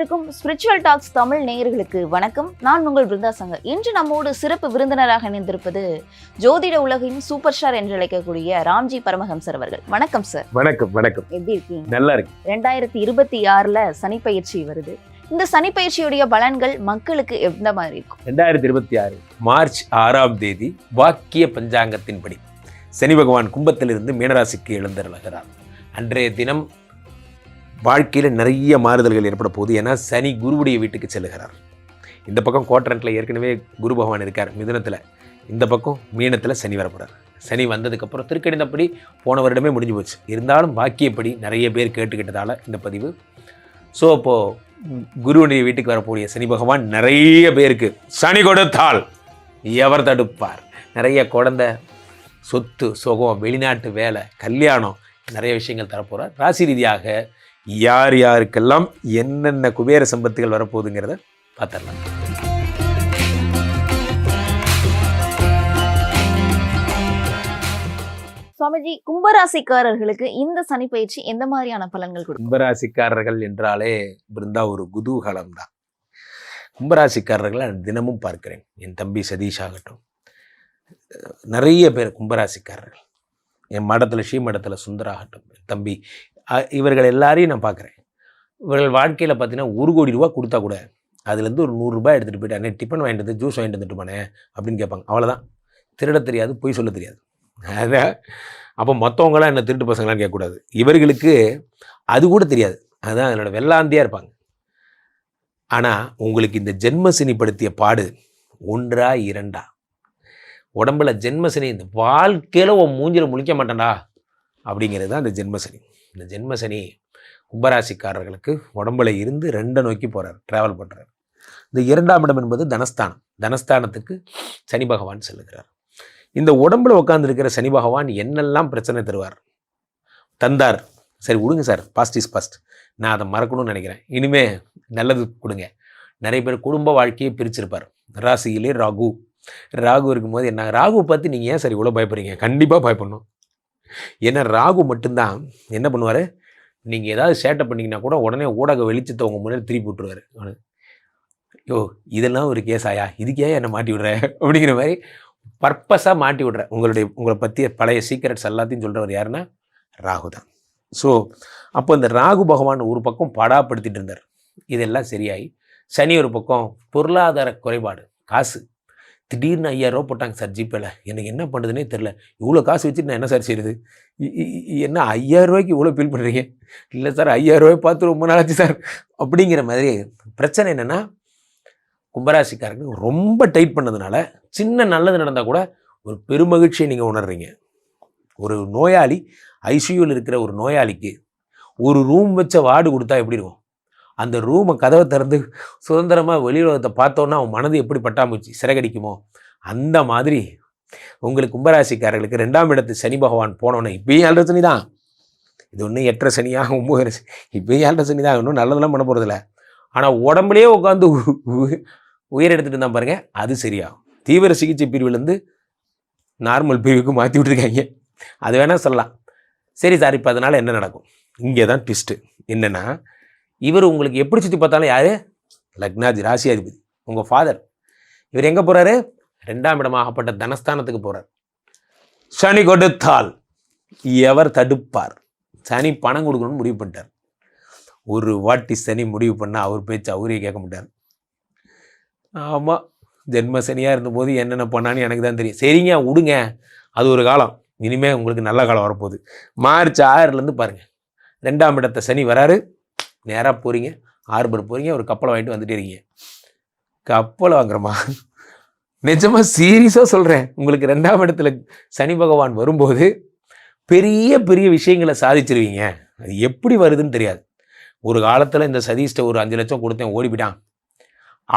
அனைவருக்கும் spiritual tax Tamil நேயர்களுக்கு வணக்கம். நான் உங்கள் பிருந்தா சங்கர். இன்று நம்மோடு சிறப்பு விருந்தினராக இணைந்திருப்பது ஜோதிட உலகின் சூப்பர் ஸ்டார் என்று அழைக்கக்கூடிய ராம்ஜி பரமஹம்சர் அவர்கள். வணக்கம் சார். வணக்கம். வணக்கம். எப்படி இருக்கீங்க? நல்லா இருக்கு. 2026 சனி பயிற்சி வருது. இந்த சனி பயிற்சியுடைய பலன்கள் மக்களுக்கு எந்த மாதிரி இருக்கும்? 2026 மார்ச் 6ஆம் தேதி வாக்கிய பஞ்சாங்கத்தின்படி சனி பகவான் கும்பத்திலிருந்து மீனராசிக்கு எழுந்தருளுகிறார். அன்றைய தினம் வாழ்க்கையில் நிறைய மாறுதல்கள் ஏற்பட போகுது. ஏன்னா சனி குருவுடைய வீட்டுக்கு செல்லுகிறார். இந்த பக்கம் குவாட்ரண்ட்டில் ஏற்கனவே குரு பகவான் இருக்கார் மிதுனத்தில், இந்த பக்கம் மீனத்தில் சனி வரப்போகிறார். சனி வந்ததுக்கப்புறம் திருக்கணிதப்படி போன வருடமே முடிஞ்சு போச்சு. இருந்தாலும் வாக்கியப்படி நிறைய பேர் கேட்டுக்கிட்டதால் இந்த பதிவு. ஸோ அப்போது குருவுடைய வீட்டுக்கு வரக்கூடிய சனி பகவான் நிறைய பேருக்கு சனி கொடுத்தால் எவர் தடுப்பார், நிறைய குழந்தை, சொத்து, சுகம், வெளிநாட்டு வேலை, கல்யாணம், நிறைய விஷயங்கள் தரப்போகிறார். ராசி ரீதியாக யார் யாருக்கெல்லாம் என்னென்ன குபேர சம்பத்துகள் வரப்போகுதுங்கிறத பார்த்துடலாம். சுவாமிஜி, கும்பராசிக்காரர்களுக்கு இந்த சனி பயிற்சி எந்த மாதிரியான பலன்கள் கொடுக்கும்? கும்பராசிக்காரர்கள் என்றாலே பிருந்தா ஒரு குதூகலம் தான். கும்பராசிக்காரர்களை நான் தினமும் பார்க்கிறேன். என் தம்பி சதீஷ் ஆகட்டும், நிறைய பேர் கும்பராசிக்காரர்கள். என் மடத்தில் ஸ்ரீமடத்தில் சுந்தராகட்டும், என் தம்பி, இவர்கள் எல்லாரையும் நான் பார்க்குறேன். இவர்கள் வாழ்க்கையில் பார்த்தீங்கன்னா 1 கோடி ரூபா கொடுத்தா கூட அதுலேருந்து ஒரு 100 ரூபாய் எடுத்துகிட்டு போயிட்டு அன்னைக்கு டிஃபன் வாங்கிட்டு வந்து ஜூஸ் வாங்கிட்டு வந்துட்டு போனேன் அப்படின்னு கேட்பாங்க. அவ்வளோதான். திருட தெரியாது, பொய் சொல்ல தெரியாது. அதான் அப்போ மற்றவங்களாம் என்ன திருட்டு பசங்களாம் கேட்கக்கூடாது. இவர்களுக்கு அது கூட தெரியாது. அதுதான் அதனோட வெள்ளாந்தியாக இருப்பாங்க. ஆனால் உங்களுக்கு இந்த ஜென்மசனி படுத்திய பாடு 1ஆ 2ஆ? உடம்புல ஜென்மசனி, இந்த வாழ்க்கையில் உன் மூஞ்சில் முழிக்க மாட்டேன்டா அப்படிங்கிறது தான் இந்த ஜென்மசனி. இந்த ஜென்மசனி கும்பராசிக்காரர்களுக்கு உடம்புல இருந்து 2 நோக்கி போகிறார், ட்ராவல் பண்ணுறார். இந்த 2ஆம் இடம் என்பது தனஸ்தானம். தனஸ்தானத்துக்கு சனி பகவான் செல்லுகிறார். இந்த உடம்புல உட்காந்துருக்கிற சனி பகவான் என்னெல்லாம் பிரச்சனை தருவார், தந்தார். சரி விடுங்க சார், பாஸ்ட் இஸ் பாஸ்ட், நான் அதை மறக்கணும்னு நினைக்கிறேன், இனிமே நல்லது கொடுங்க. நிறைய பேர் குடும்ப வாழ்க்கையை பிரிச்சிருப்பார். ராசியிலே ராகு இருக்கும்போது என்ன, ராகுவை பார்த்து நீங்கள் ஏன் சார் இவ்வளோ பயப்படுறீங்க? கண்டிப்பாக பயப்படணும். ஏன்னா ராகு மட்டும்தான் என்ன பண்ணுவார், நீங்கள் ஏதாவது சேட்டை பண்ணிங்கன்னா கூட உடனே ஊடக வெளிச்சத்தை உங்கள் முன்னாடி திருப்பி விட்டுருவார். யோ இதெல்லாம் ஒரு கேஸாயா, இதுக்கே என்னை மாட்டி விடுற அப்படிங்கிற மாதிரி பர்பஸாக மாட்டி விடுற. உங்களை பற்றிய பழைய சீக்ரெட்ஸ் எல்லாத்தையும் சொல்கிறவர் யாருன்னா ராகு தான். ஸோ அப்போ இந்த ராகு பகவான் ஒரு பக்கம் பாடாப்படுத்திட்டு இருந்தார். இதெல்லாம் சரியாகி சனி ஒரு பக்கம் பொருளாதார குறைபாடு, காசு, திடீர்னு 5000 ரூபா போட்டாங்க சார் ஜிபேல, எனக்கு என்ன பண்ணுறதுனே தெரில, இவ்வளோ காசு வச்சுட்டு நான் என்ன சார் செய்யுது, என்ன 5000 ரூபாய்க்கு இவ்வளோ ஃபீல் பண்ணுறீங்க? இல்லை சார் 5000 ரூபாய் பார்த்து ரொம்ப நாளாச்சு சார் அப்படிங்கிற மாதிரி பிரச்சனை. என்னென்னா கும்பராசிக்காரங்க ரொம்ப டைட் பண்ணதுனால சின்ன நல்லது நடந்தால் கூட ஒரு பெருமகிழ்ச்சியை நீங்கள் உணர்றீங்க. ஒரு நோயாளி, ஐசியூவில் இருக்கிற ஒரு நோயாளிக்கு ஒரு ரூம் வச்ச வார்டு கொடுத்தா எப்படி இருக்கும்? அந்த ரூமை கதவை திறந்து சுதந்திரமாக வெளியுலகத்தை பார்த்தோன்னா அவன் மனது எப்படி பட்டாம்பூச்சி சிறகடிக்குமோ, அந்த மாதிரி உங்களுக்கு கும்பராசிக்காரர்களுக்கு 2ஆம் இடத்து சனி பகவான் போனோன்னே, இப்பயும் 7 சனி தான், இது ஒன்றும் 8 சனியாக 9 சனி, இப்பயும் 7 சனி தான், இன்னும் நல்லதெல்லாம் பண்ண போகிறதில்ல. ஆனால் உடம்புலேயே உட்காந்து உயிர் எடுத்துகிட்டு இருந்தால் பாருங்கள், அது சரியாகும். தீவிர சிகிச்சை பிரிவுலேருந்து நார்மல் பிரிவுக்கு மாற்றி விட்டுருக்காங்க. அது வேணால் சொல்லலாம். சரி சார், இப்போ அதனால் என்ன நடக்கும்? இங்கே தான் ட்விஸ்ட்டு. என்னென்னா, இவர் உங்களுக்கு எப்படி சுற்றி பார்த்தாலும் யார்? லக்னாதி, ராசியாதிபதி, உங்கள் ஃபாதர். இவர் எங்கே போகிறாரு? 2ஆம் இடமாகப்பட்ட தனஸ்தானத்துக்கு போகிறார். சனி கொடுத்தால் எவர் தடுப்பார்? சனி பணம் கொடுக்கணும்னு முடிவு பண்ணிட்டார். ஒரு வாட்டி சனி முடிவு பண்ணால் அவர் பேச்சு அவரே கேட்க மாட்டார். ஆமாம், ஜென்ம சனியாக இருந்தபோது என்னென்ன பண்ணான்னு எனக்கு தான் தெரியும். சரிங்க விடுங்க, அது ஒரு காலம். இனிமேல் உங்களுக்கு நல்ல காலம் வரப்போகுது. மார்ச் 6 பாருங்கள், 2ஆம் இடத்த சனி வராரு. நேராக போகிறீங்க, ஹார்பர் போகிறீங்க, ஒரு கப்பலை வாங்கிட்டு வந்துட்டே இருக்கீங்க. கப்பலை வாங்குறமா? நிஜமாக சீரியஸாக சொல்கிறேன். உங்களுக்கு 2ஆம் இடத்துல சனி பகவான் வரும்போது பெரிய பெரிய விஷயங்களை சாதிச்சிருவீங்க. அது எப்படி வருதுன்னு தெரியாது. ஒரு காலத்தில் இந்த சதீஷ்ட ஒரு 5 லட்சம் கொடுத்தேன், ஓடிவிட்டான்.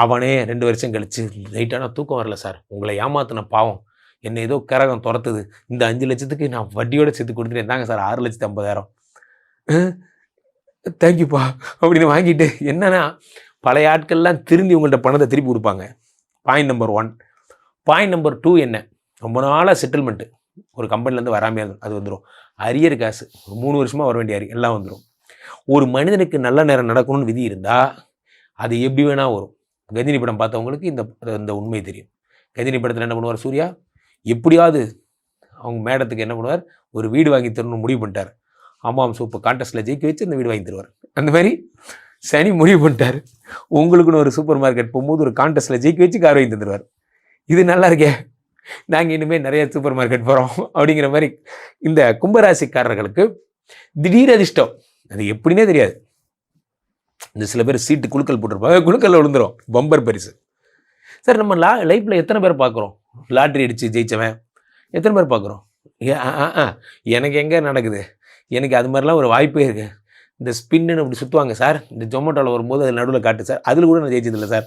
அவனே 2 வருஷம் கழிச்சு, நைட்டான தூக்கம் வரல சார், உங்களை ஏமாத்தின பாவம், என்னை ஏதோ கரகம் துரத்துது, இந்த 5 லட்சத்துக்கு நான் வட்டியோடு சேர்த்து கொடுத்துட்டேன், தாங்க சார் 6,50,000, தேங்க்யூப்பா அப்படின்னு வாங்கிட்டு, என்னன்னா பழைய ஆட்கள்லாம் திரும்பி உங்கள்கிட்ட பணத்தை திருப்பி கொடுப்பாங்க. Point number 1. பாயிண்ட் நம்பர் 2 என்ன, ரொம்ப நாளாக செட்டில்மெண்ட்டு ஒரு கம்பெனிலேருந்து வராமையாக இருக்கும், அது வந்துடும். அரியர் காசு, ஒரு 3 வருஷமாக வர வேண்டிய எல்லாம் வந்துடும். ஒரு மனிதனுக்கு நல்ல நேரம் நடக்கணும்னு விதி இருந்தால் அது எப்படி வேணா வரும். கஜினி படம் பார்த்தவங்களுக்கு இந்த இந்த உண்மை தெரியும். கஜினி படத்தில் என்ன பண்ணுவார் சூர்யா, எப்படியாவது அவங்க மேடத்துக்கு என்ன பண்ணுவார், ஒரு வீடு வாங்கி தரணும்னு முடிவு பண்ணிட்டார். ஆமாம் சூப்பர் கான்டெஸ்ட்டில் ஜெயிக்க வச்சு அந்த வீடு வாங்கி தருவார். அந்த மாதிரி சனி முடிவு பண்ணிட்டார், உங்களுக்குன்னு ஒரு சூப்பர் மார்க்கெட் போகும்போது ஒரு கான்டெஸ்ட்டில் ஜெயிக்க வச்சு கார் வாங்கி தந்துடுவார். இது நல்லா இருக்கே, நாங்கள் இனிமேல் நிறைய சூப்பர் மார்க்கெட் போகிறோம் அப்படிங்கிற மாதிரி. இந்த கும்பராசிக்காரர்களுக்கு திடீர் அதிர்ஷ்டம், அது எப்படின்னே தெரியாது. இந்த சில பேர் சீட்டு குழுக்கள் போட்டிருப்பாங்க, குழுக்களில் விழுந்துரும் பம்பர் பரிசு. சார் நம்ம லைஃப்பில் எத்தனை பேர் பார்க்குறோம் லாட்ரி அடித்து ஜெயிச்சவன், எத்தனை பேர் பார்க்குறோம்? எனக்கு எங்கே நடக்குது, எனக்கு அது மாதிரிலாம் ஒரு வாய்ப்பே இருக்குது. இந்த ஸ்பின்னு அப்படி சுற்றுவாங்க சார், இந்த ஜொமேட்டோவில் வரும்போது அது நடுவில் காட்டு சார், அதில் கூட நான் ஜெயிச்சதில்லை சார்.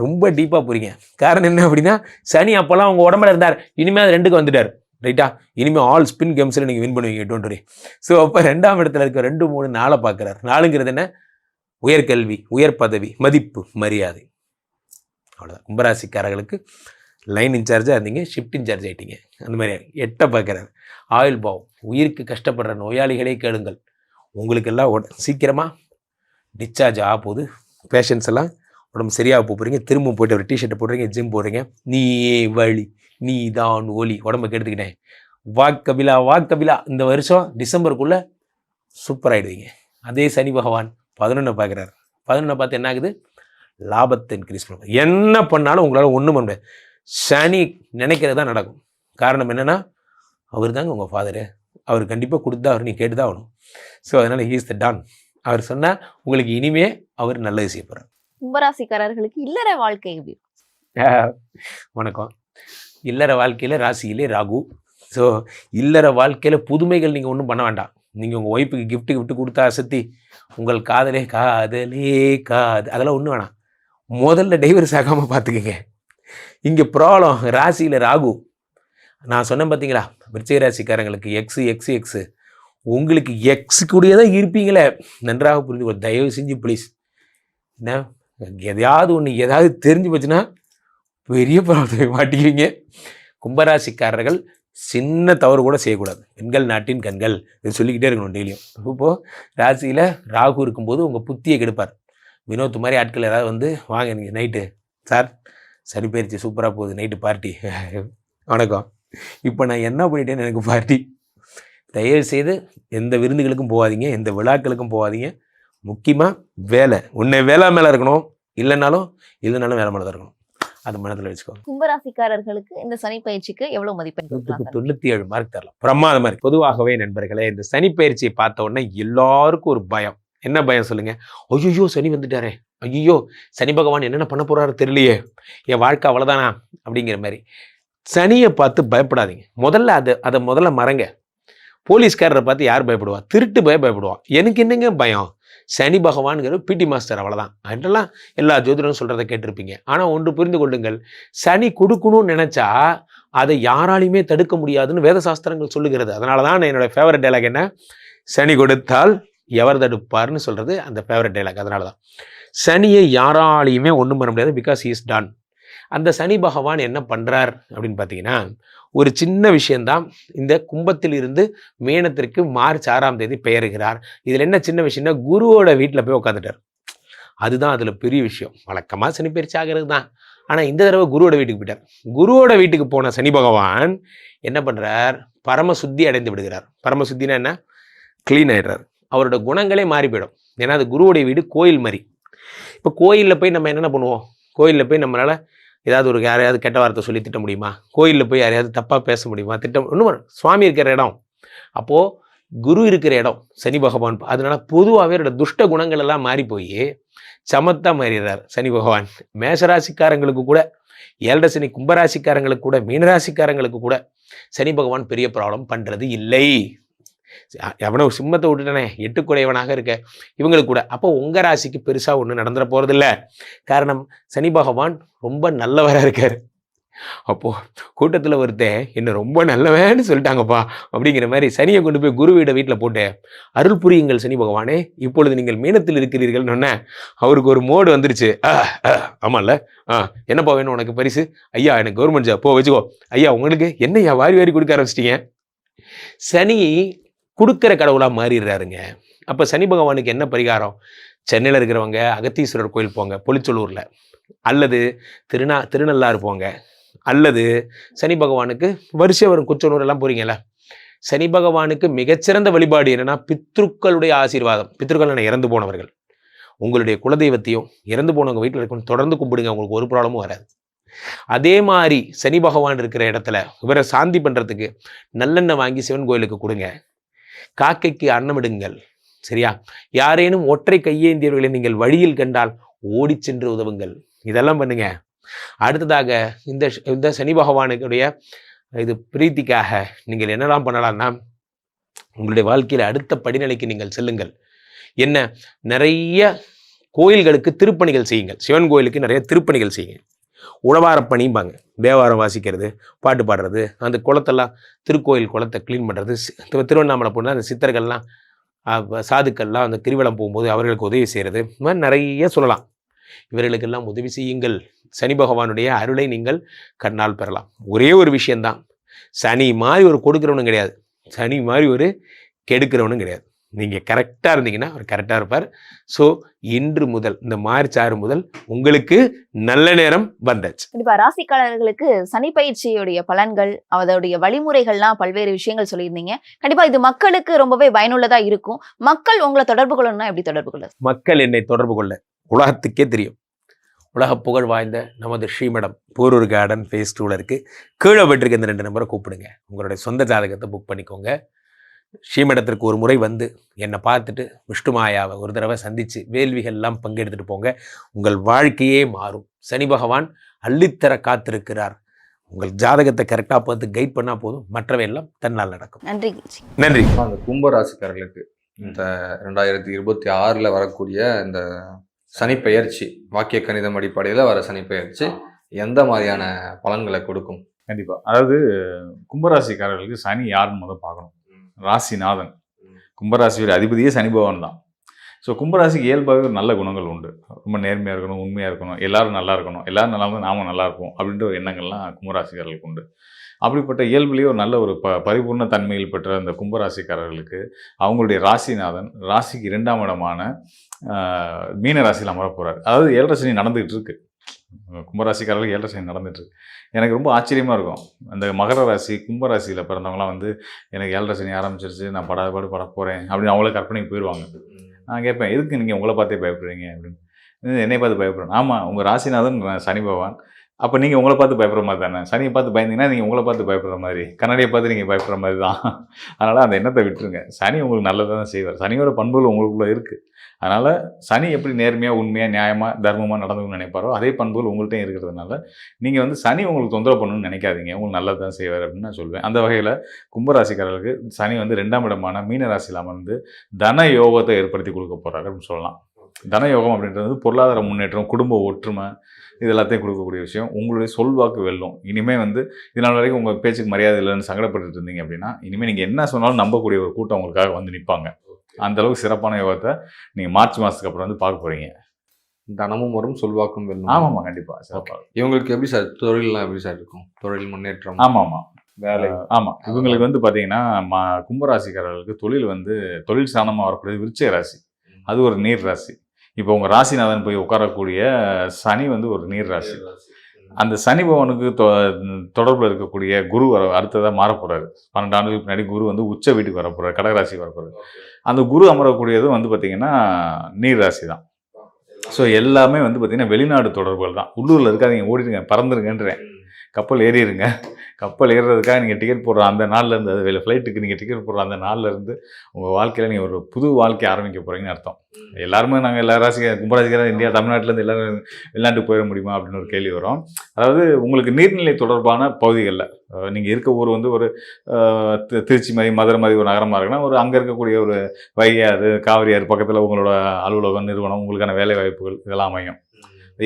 ரொம்ப டீப்பாக போகிறீங்க. காரணம் என்ன அப்படின்னா, சனி அப்போல்லாம் அவங்க உடம்புல இருந்தார், இனிமேல் அது 2க்கு வந்துட்டார். ரைட்டா, இனிமேல் ஆல் ஸ்பின் கேம்ஸில் நீங்கள் வின் பண்ணுவீங்க, டோன்ட் வரி. ஸோ அப்போ 2ஆம் இடத்துல இருக்க 2, 3, 4 பார்க்குறாரு. 4ங்கிறது என்ன, உயர்கல்வி, உயர் பதவி, மதிப்பு, மரியாதை. அவ்வளோதான். கும்பராசிக்காரர்களுக்கு லைன் இன்சார்ஜாக இருந்தீங்க, ஷிஃப்ட் இன்சார்ஜ் ஆகிட்டீங்க. அந்த மாதிரி 8 பார்க்குறாரு. ஆயுள் பாவம், உயிருக்கு கஷ்டப்படுற நோயாளிகளே கேளுங்கள், உங்களுக்கெல்லாம் சீக்கிரமாக டிஸ்சார்ஜ் ஆக போகுது. பேஷண்ட்ஸ் எல்லாம் உடம்பு சரியாக போகிறீங்க, திரும்ப போய்ட்டு ஒரு டிஷர்ட்டை போடுறீங்க, ஜிம் போடுறீங்க. நீயே வழி, நீ தான் ஒலி, உடம்பை கெடுத்துக்கிட்டேன். வாக்கபிலா வாக்கபிலா, இந்த வருஷம் டிசம்பருக்குள்ளே சூப்பர் ஆகிடுவீங்க. அதே சனி பகவான் 11 பார்க்குறாரு. 11 பார்த்து என்ன ஆகுது, லாபத்தை இன்க்ரீஸ் பண்ணுவார். என்ன பண்ணாலும் உங்களால் ஒன்றும் பண்ண முடியாது. சனி நினைக்கிறது தான் நடக்கும். காரணம் என்னென்னா, அவர் தாங்க உங்கள் ஃபாதரு, அவர் கண்டிப்பாக கொடுத்தா அவர் நீ கேட்டு தான் ஆகணும். ஸோ அதனால் ஹீ இஸ் த டான். அவர் சொன்னால் உங்களுக்கு இனிமே அவர் நல்லது செய்ய போகிறார். கும்பராசிக்காரர்களுக்கு இல்லற வாழ்க்கை எப்படி? வணக்கம். இல்லற வாழ்க்கையில் ராசியிலே ராகு. ஸோ இல்லற வாழ்க்கையில் புதுமைகள் நீங்கள் ஒன்றும் பண்ண வேண்டாம். நீங்கள் உங்கள் ஒய்ஃபுக்கு கிஃப்ட்டு கொடுத்தா அசத்தி உங்கள் காதலே காதலே அதெல்லாம் ஒன்றும் வேணாம். முதல்ல டைவர்ஸ் ஆகாமல் பார்த்துக்கங்க. இங்கே ப்ராப்ளம் ராசியில் ராகு. நான் சொன்னேன் பார்த்தீங்களா, விருச்சிக ராசிக்காரங்களுக்கு எக்ஸு உங்களுக்கு எக்ஸு கூடயே தான் இருப்பீங்களே, நன்றாக புரிந்து. தயவு செஞ்சு ப்ளீஸ், என்ன எதையாவது ஒன்று ஏதாவது தெரிஞ்சு போச்சுன்னா பெரிய ப்ராப்ளத்தை மாட்டிக்குவீங்க. கும்பராசிக்காரர்கள் சின்ன தவறு கூட செய்யக்கூடாது. பெண்கள் நாட்டின் கண்கள், இது சொல்லிக்கிட்டே இருக்கணும் டெய்லியும். இப்போது ராசியில் ராகு இருக்கும்போது உங்கள் புத்தியை கெடுப்பார். வினோத் மாதிரி ஆட்கள் ஏதாவது வந்து வாங்க நீங்கள் நைட்டு சார் சனி பயிற்சி சூப்பராக போகுது, நைட்டு பார்ட்டி. வணக்கம், இப்போ நான் என்ன பண்ணிட்டேன்னு எனக்கு பார்ட்டி. தயவு செய்து எந்த விருந்துகளுக்கும் போகாதீங்க, எந்த விழாக்களுக்கும் போகாதீங்க. முக்கியமாக வேலை, உன்னை வேலை மேலே இருக்கணும், இல்லைனாலும் வேலை மேலே தான் இருக்கணும். அது மனதில் வச்சுக்கோங்க. கும்பராசிக்காரர்களுக்கு இந்த சனி பயிற்சிக்கு எவ்வளவு மதிப்பெண்? 97 மார்க் தரலாம். பிரமாதமா இருக்கு. பொதுவாகவே நண்பர்களே, இந்த சனி பயிற்சியை பார்த்த உடனே எல்லாருக்கும் ஒரு பயம். என்ன பயம் சொல்லுங்க? ஐயோ சனி வந்துட்டாரே, ஐயோ சனி பகவான் என்னென்ன பண்ண போறாரு தெரியலையே, என் வாழ்க்கை அவ்வளோதானா அப்படிங்கிற மாதிரி. சனியை பார்த்து பயப்படாதீங்க. அதை முதல்ல மறங்க. போலீஸ்காரரை பார்த்து யார் பயப்படுவா? திருட்டு பயப்படுவான். எனக்கு என்னங்க பயம்? சனி பகவான்கிற பிடி மாஸ்டர், அவ்வளோதான். அதெல்லாம் எல்லா ஜோதிடரும் சொல்கிறத கேட்டிருப்பீங்க. ஆனால் ஒன்று புரிந்து கொள்ளுங்கள், சனி கொடுக்கணும்னு நினச்சா அதை யாராலையுமே தடுக்க முடியாதுன்னு வேத சாஸ்திரங்கள் சொல்லுகிறது. அதனால தான் என்னோட ஃபேவரட் டைலாக் என்ன, சனி கொடுத்தால் எவர் தடுப்பார்னு சொல்கிறது அந்த ஃபேவரட் டைலாக். அதனால தான் சனியை யாராலையுமே ஒன்றும் பண்ண முடியாது, பிகாஸ் ஹி இஸ் டான். அந்த சனி பகவான் என்ன பண்ணுறார் அப்படின்னு பார்த்தீங்கன்னா, ஒரு சின்ன விஷயந்தான். இந்த கும்பத்தில் இருந்து மீனத்திற்கு மார்ச் 6ஆம் தேதி பெயர்கிறார். இதில் என்ன சின்ன விஷயம்னா, குருவோட வீட்டில் போய் உட்காந்துட்டார். அதுதான் அதில் பெரிய விஷயம். வழக்கமாக சனி பயிற்சி ஆகிறது தான், ஆனால் இந்த தடவை குருவோட வீட்டுக்கு போயிட்டார். குருவோட வீட்டுக்கு போன சனி பகவான் என்ன பண்ணுறார், பரமசுத்தி அடைந்து விடுகிறார். பரமசுத்தினா என்ன, க்ளீன் ஆகிடுறார். அவரோட குணங்களே மாறி போயிடும். ஏன்னா அது குருவோடைய வீடு கோயில் மாதிரி. இப்போ கோயிலில் போய் நம்ம என்னென்ன பண்ணுவோம், கோயிலில் போய் நம்மளால் ஏதாவது யாரையாவது கெட்ட வார்த்தை சொல்லி திட்ட முடியுமா? கோயிலில் போய் யாரையாவது தப்பாக பேச முடியுமா? ஒன்றும் சுவாமி இருக்கிற இடம், அப்போது குரு இருக்கிற இடம் சனி பகவான். அதனால பொதுவாகவே அவரோட துஷ்ட குணங்கள் எல்லாம் மாறி போய் சமத்தா மாறிடுறார் சனி பகவான். மேஷராசிக்காரங்களுக்கு கூட, 7 சனி கும்பராசிக்காரங்களுக்கு கூட, மீனராசிக்காரங்களுக்கு கூட சனி பகவான் பெரிய ப்ராப்ளம் பண்ணுறது இல்லை. எவனோ சிம்மத்தை விட்டுட்டானே 8 குடையவனாக இருக்க இவங்களுக்கு கூட. அப்போ உங்கள் ராசிக்கு பெருசாக ஒன்றும் நடந்துட போகிறதில்ல. காரணம் சனி பகவான் ரொம்ப நல்லவராக இருக்கார். அப்போது கூட்டத்தில் ஒருத்தன் என்ன ரொம்ப நல்லவன்னு சொல்லிட்டாங்கப்பா அப்படிங்கிற மாதிரி சனியை கொண்டு போய் குரு வீட்டில் போட்டு அருள் புரியுங்கள் சனி பகவானே, இப்பொழுது நீங்கள் மீனத்தில் இருக்கிறீர்கள்னு சொன்ன அவருக்கு ஒரு மோடு வந்துருச்சு. ஆமாம்ல, என்னப்பா வேணும் உனக்கு பரிசு? ஐயா எனக்கு கவர்மெண்ட் ஜாப், போ வச்சுக்கோ. ஐயா உங்களுக்கு என்னையா வாரி கொடுக்க ஆரம்பிச்சிட்டிங்க. சனி கொடுக்குற கடவுளாக மாறிடுறாருங்க. அப்போ சனி பகவானுக்கு என்ன பரிகாரம்? சென்னையில் இருக்கிறவங்க அகத்தீஸ்வரர் கோயில் போங்க பொலிச்சொல்லூரில், அல்லது திருநள்ளாறு போங்க, அல்லது சனி பகவானுக்கு வரிசை வரும் குச்சனூர் எல்லாம் போறீங்கல்ல. சனி பகவானுக்கு மிகச்சிறந்த வழிபாடு என்னன்னா பித்ருக்களுடைய ஆசீர்வாதம். பித்ருக்கள் இறந்து போனவர்கள், உங்களுடைய குலதெய்வத்தையும் இறந்து போனவங்க வீட்டில் இருக்கணும் தொடர்ந்து கும்பிடுங்க, உங்களுக்கு ஒரு ப்ராப்ளமும் வராது. அதே மாதிரி சனி பகவான் இருக்கிற இடத்துல இவரை சாந்தி பண்றதுக்கு நல்லெண்ணெய் வாங்கி சிவன் கோயிலுக்கு கொடுங்க. காக்கைக்கு அன்னமிடுங்கள். சரியா? யாரேனும் ஒற்றை கையேந்தியவர்களை நீங்கள் வழியில் கண்டால் ஓடி சென்று உதவுங்கள். இதெல்லாம் பண்ணுங்க. அடுத்ததாக இந்த சனி பகவானுடைய இது பிரீத்திக்காக நீங்கள் என்னெல்லாம் பண்ணலாம்னா, உங்களுடைய வாழ்க்கையில அடுத்த படிநிலைக்கு நீங்கள் செல்லுங்கள். என்ன, நிறைய கோயில்களுக்கு திருப்பணிகள் செய்யுங்கள். சிவன் கோயிலுக்கு நிறைய திருப்பணிகள் செய்யுங்க. உழவாரப்பணிம்பாங்க, தேவாரம் வாசிக்கிறது, பாட்டு பாடுறது, அந்த குளத்தெல்லாம் திருக்கோயில் குளத்தை க்ளீன் பண்ணுறது. திருவண்ணாமலை போனால் அந்த சித்தர்கள்லாம் சாதுக்கள்லாம் அந்த கிரிவலம் போகும்போது அவர்களுக்கு உதவி செய்கிறது. இந்த மாதிரி நிறைய சொல்லலாம். இவர்களுக்கெல்லாம் உதவி செய்யுங்கள். சனி பகவானுடைய அருளை நீங்கள் கண்ணால் பெறலாம். ஒரே ஒரு விஷயந்தான், சனி மாதிரி ஒரு கொடுக்கிறவனும் கிடையாது, சனி மாதிரி ஒரு கெடுக்கிறவனும் கிடையாது. நீங்கள் கரெக்டாக இருந்தீங்கன்னா அவர் கரெக்டாக இருப்பார். ஸோ இன்று முதல், இந்த மார்ச் 6 முதல் உங்களுக்கு நல்ல நேரம் வந்தாச்சு. கண்டிப்பா ராசிக்காரர்களுக்கு சனி பயிற்சியுடைய பலன்கள், அதோடைய வழிமுறைகள்லாம் பல்வேறு விஷயங்கள் சொல்லியிருந்தீங்க. கண்டிப்பா இது மக்களுக்கு ரொம்பவே பயனுள்ளதா இருக்கும். மக்கள் உங்களை தொடர்பு கொள்ளணும்னா எப்படி தொடர்பு கொள்ள? மக்கள் என்னை தொடர்பு கொள்ள உலகத்துக்கே தெரியும். உலக புகழ் வாய்ந்த நமது ஸ்ரீமடம் போரூர் கார்டன் ஃபேஸ் 2ல இருக்கு. கீழே போயிட்டு இந்த 2 நம்பரை கூப்பிடுங்க. உங்களுடைய சொந்த ஜாதகத்தை புக் பண்ணிக்கோங்க. ஸ்ரீமடத்திற்கு ஒரு முறை வந்து என்னை பார்த்துட்டு விஷ்ணுமாயாவை ஒரு தடவை சந்தித்து வேள்விகள்லாம் பங்கெடுத்துட்டு போங்க. உங்கள் வாழ்க்கையே மாறும். சனி பகவான் அள்ளித்தர காத்திருக்கிறார். உங்கள் ஜாதகத்தை கரெக்டாக பார்த்து கைட் பண்ணால் போதும், மற்றவை எல்லாம் தன்னால் நடக்கும். நன்றி. நன்றி. அந்த கும்பராசிக்காரர்களுக்கு இந்த 2026 வரக்கூடிய இந்த சனி பெயர்ச்சி, வாக்கிய கணிதம் அடிப்படையில் வர சனி பெயர்ச்சி எந்த மாதிரியான பலன்களை கொடுக்கும்? கண்டிப்பா. அதாவது கும்பராசிக்காரர்களுக்கு சனி யாருன்னு முதல் பார்க்கணும். ராசிநாதன், கும்பராசியோட அதிபதியே சனி பகவான் தான். ஸோ கும்பராசிக்கு இயல்பாகவே நல்ல குணங்கள் உண்டு. ரொம்ப நேர்மையாக இருக்கணும், உண்மையாக இருக்கணும், எல்லாரும் நல்லா இருக்கணும், எல்லாரும் நல்லா இருந்தால் நாம நல்லா இருப்போம் அப்படின்ற ஒரு எண்ணங்கள்லாம் கும்பராசிக்காரர்களுக்கு உண்டு. அப்படிப்பட்ட இயல்புலேயே ஒரு நல்ல ஒரு பரிபூர்ண தன்மையில் பெற்ற அந்த கும்பராசிக்காரர்களுக்கு அவங்களுடைய ராசிநாதன் ராசிக்கு 2ஆம் இடமான மீன ராசியில் அமர போகிறார். அதாவது 7.5 சனி நடந்துகிட்டு இருக்கு. கும்பராசிக்காரர்களுக்கு 7.5 சனி நடந்துட்டு இருக்கு. எனக்கு ரொம்ப ஆச்சரியமாக இருக்கும். அந்த மகர ராசி கும்பராசியில் பிறந்தவங்களாம் வந்து எனக்கு 7.5 சனி ஆரம்பிச்சிருச்சு, நான் படாத போகிறேன் அப்படின்னு அவங்களே கற்பனைக்கு போயிடுவாங்க. நான் கேட்பேன், எதுக்கு நீங்கள் உங்களை பார்த்தே பயப்படுறீங்க அப்படின்னு. என்னை பார்த்து பயப்படுறேன். ஆமாம், உங்கள் ராசிநாதன் சனி பகவான், அப்போ நீங்கள் உங்களை பார்த்து பயப்படுற மாதிரி தானே. சனியை பார்த்து பயந்தீங்கன்னா நீங்கள் உங்களை பார்த்து பயப்படுற மாதிரி, கண்ணாடியை பார்த்து நீங்கள் பயப்படுற மாதிரி தான். அதனால் அந்த எண்ணத்தை விட்டுருங்க. சனி உங்களுக்கு நல்லதாக தான் செய்வார். சனியோட பண்புகள் உங்களுக்குள்ளே இருக்குது. அதனால் சனி எப்படி நேர்மையாக உண்மையாக நியாயமாக தர்மமாக நடந்துக்கணும்னு நினைப்பாரோ அதே பண்புகள் உங்கள்கிட்டையும் இருக்கிறதுனால நீங்கள் வந்து சனி உங்களுக்கு தொந்தரவு பண்ணணும்னு நினைக்காதீங்க. உங்களுக்கு நல்லது தான் செய்வார் அப்படின்னு நான் சொல்வேன். அந்த வகையில் கும்பராசிக்காரர்களுக்கு சனி வந்து 2ஆம் இடமான மீன ராசியில் அமர்ந்து தன யோகத்தை ஏற்படுத்தி கொடுக்க போகிறாரு அப்படின்னு சொல்லலாம். தன யோகம் அப்படின்றது பொருளாதார முன்னேற்றம், குடும்ப ஒற்றுமை, இது எல்லாத்தையும் கொடுக்கக்கூடிய விஷயம். உங்களுடைய சொல்வாக்கு வெல்லும். இனிமேல் வந்து இதனால் வரைக்கும் உங்கள் பேச்சுக்கு மரியாதை இல்லைன்னு சங்கடப்பட்டு இருந்தீங்க அப்படின்னா இனிமேல் நீங்கள் என்ன சொன்னாலும் நம்பக்கூடிய ஒரு கூட்டம் உங்களுக்காக வந்து நிற்பாங்க. அந்த அளவுக்கு சிறப்பான யோகத்தை நீங்கள் மார்ச் மாதத்துக்கு அப்புறம் வந்து பார்க்க போகிறீங்க. தனமும் வரும், சொல்வாக்கும் வெல்லும். ஆமாம்மா, கண்டிப்பாக சிறப்பாக. இவங்களுக்கு எப்படி சார் தொழிலெலாம் எப்படி சார் இருக்கும்? தொழில் முன்னேற்றம்? ஆமாம், வேலை. ஆமாம், இவங்களுக்கு வந்து பார்த்தீங்கன்னா கும்பராசிக்காரர்களுக்கு தொழில் வந்து தொழில் சாணமாக வரக்கூடியது விருச்சிக ராசி. அது ஒரு நீர் ராசி. இப்போ உங்கள் ராசிநாதன் போய் உட்காரக்கூடிய சனி வந்து ஒரு நீர் ராசி. அந்த சனி பவனுக்கு தொடர்பில் இருக்கக்கூடிய குரு அடுத்ததாக மாறப்போகிறாரு. 12 ஆண்டுகளுக்கு முன்னாடி குரு வந்து உச்ச வீட்டுக்கு வரப்போகிறார், கடகராசி வரப்போகிறார். அந்த குரு அமரக்கூடியதும் வந்து பார்த்திங்கன்னா நீர் ராசி தான். ஸோ எல்லாமே வந்து பார்த்திங்கன்னா வெளிநாடு தொடர்புகள் தான். உள்ளூரில் இருக்காதீங்க, ஓடிடுங்க, பறந்துருங்கன்றேன். கப்பல் ஏறிடுங்க. கப்பல் ஏறுறதுக்காக நீங்கள் டிக்கெட் போடுற அந்த நாள்லேருந்து, அது ஃப்ளைட்டுக்கு நீங்கள் டிக்கெட் போடுற அந்த நாள்லேருந்து உங்கள் வாழ்க்கையில் நீங்கள் ஒரு புது வாழ்க்கை ஆரம்பிக்க போகிறீங்கன்னு அர்த்தம். எல்லாருமே நாங்கள் எல்லா கும்பராசிக்கார இந்தியா தமிழ்நாட்டிலேருந்து எல்லோரும் வெளிநாட்டுக்கு போயிட முடியுமா அப்படின்னு ஒரு கேள்வி வரும். அதாவது உங்களுக்கு நீர்நிலை தொடர்பான பகுதிகளில் நீங்கள் இருக்க ஊர் வந்து ஒரு திருச்சி மாதிரி மதுரை மாதிரி ஒரு நகரமாக இருக்குன்னா ஒரு அங்கே இருக்கக்கூடிய ஒரு வைகை ஆறு, காவிரி ஆறு பக்கத்தில் உங்களோட அலுவலகம், நிறுவனம், உங்களுக்கான வேலை வாய்ப்புகள் இதெல்லாம் அமையும்.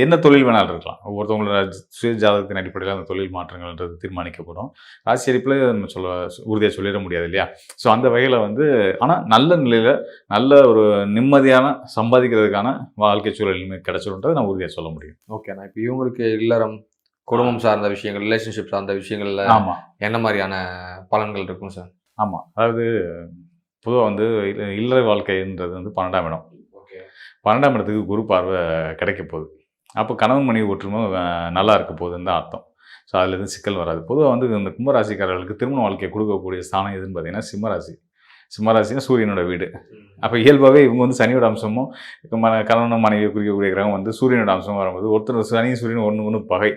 என்ன தொழில் வேணாலும் இருக்கலாம். ஒவ்வொருத்தவங்களோட சுய ஜாதகத்தின் அடிப்படையில் அந்த தொழில் மாற்றங்கள்ன்றது தீர்மானிக்கப்படும். ராசி அடிப்பில் நம்ம உறுதியாக சொல்லிட முடியாது இல்லையா? ஸோ அந்த வகையில் வந்து ஆனால் நல்ல நிலையில் நல்ல ஒரு நிம்மதியான சம்பாதிக்கிறதுக்கான வாழ்க்கை சூழல் கிடைச்சிடும்ன்றதை நான் உறுதியாக சொல்ல முடியும். ஓகே, நான் இப்போ இவங்களுக்கு இல்லறம், குடும்பம் சார்ந்த விஷயங்கள், ரிலேஷன்ஷிப் சார்ந்த விஷயங்கள்ல ஆமாம் என்ன மாதிரியான பலன்கள் இருக்கும் சார்? ஆமாம், அதாவது பொதுவாக வந்து இல்லற வாழ்க்கைன்றது வந்து 12ஆம் இடம். 12ஆம் இடத்துக்கு குரு பார்வை கிடைக்க போகுது. அப்போ கணவன் மனைவி ஒற்றுமை நல்லா இருக்க போகுதுன்னு தான் அர்த்தம். ஸோ அதில் எதுவும் சிக்கல் வராது. பொதுவாக வந்து இந்த கும்பராசிக்காரர்களுக்கு திருமண வாழ்க்கையை கொடுக்கக்கூடிய ஸ்தானம் எதுன்னு பார்த்தீங்கன்னா சிம்மராசி. சிம்மராசினா சூரியனோட வீடு. அப்போ இயல்பாகவே இவங்க வந்து சனியோட அம்சமும் கணவன் மனைவியை குறிக்கக்கூடிய கிரகம் வந்து சூரியனோட அம்சமும் வரும்போது ஒருத்தர் சனி சூரியன் ஒன்று பகை.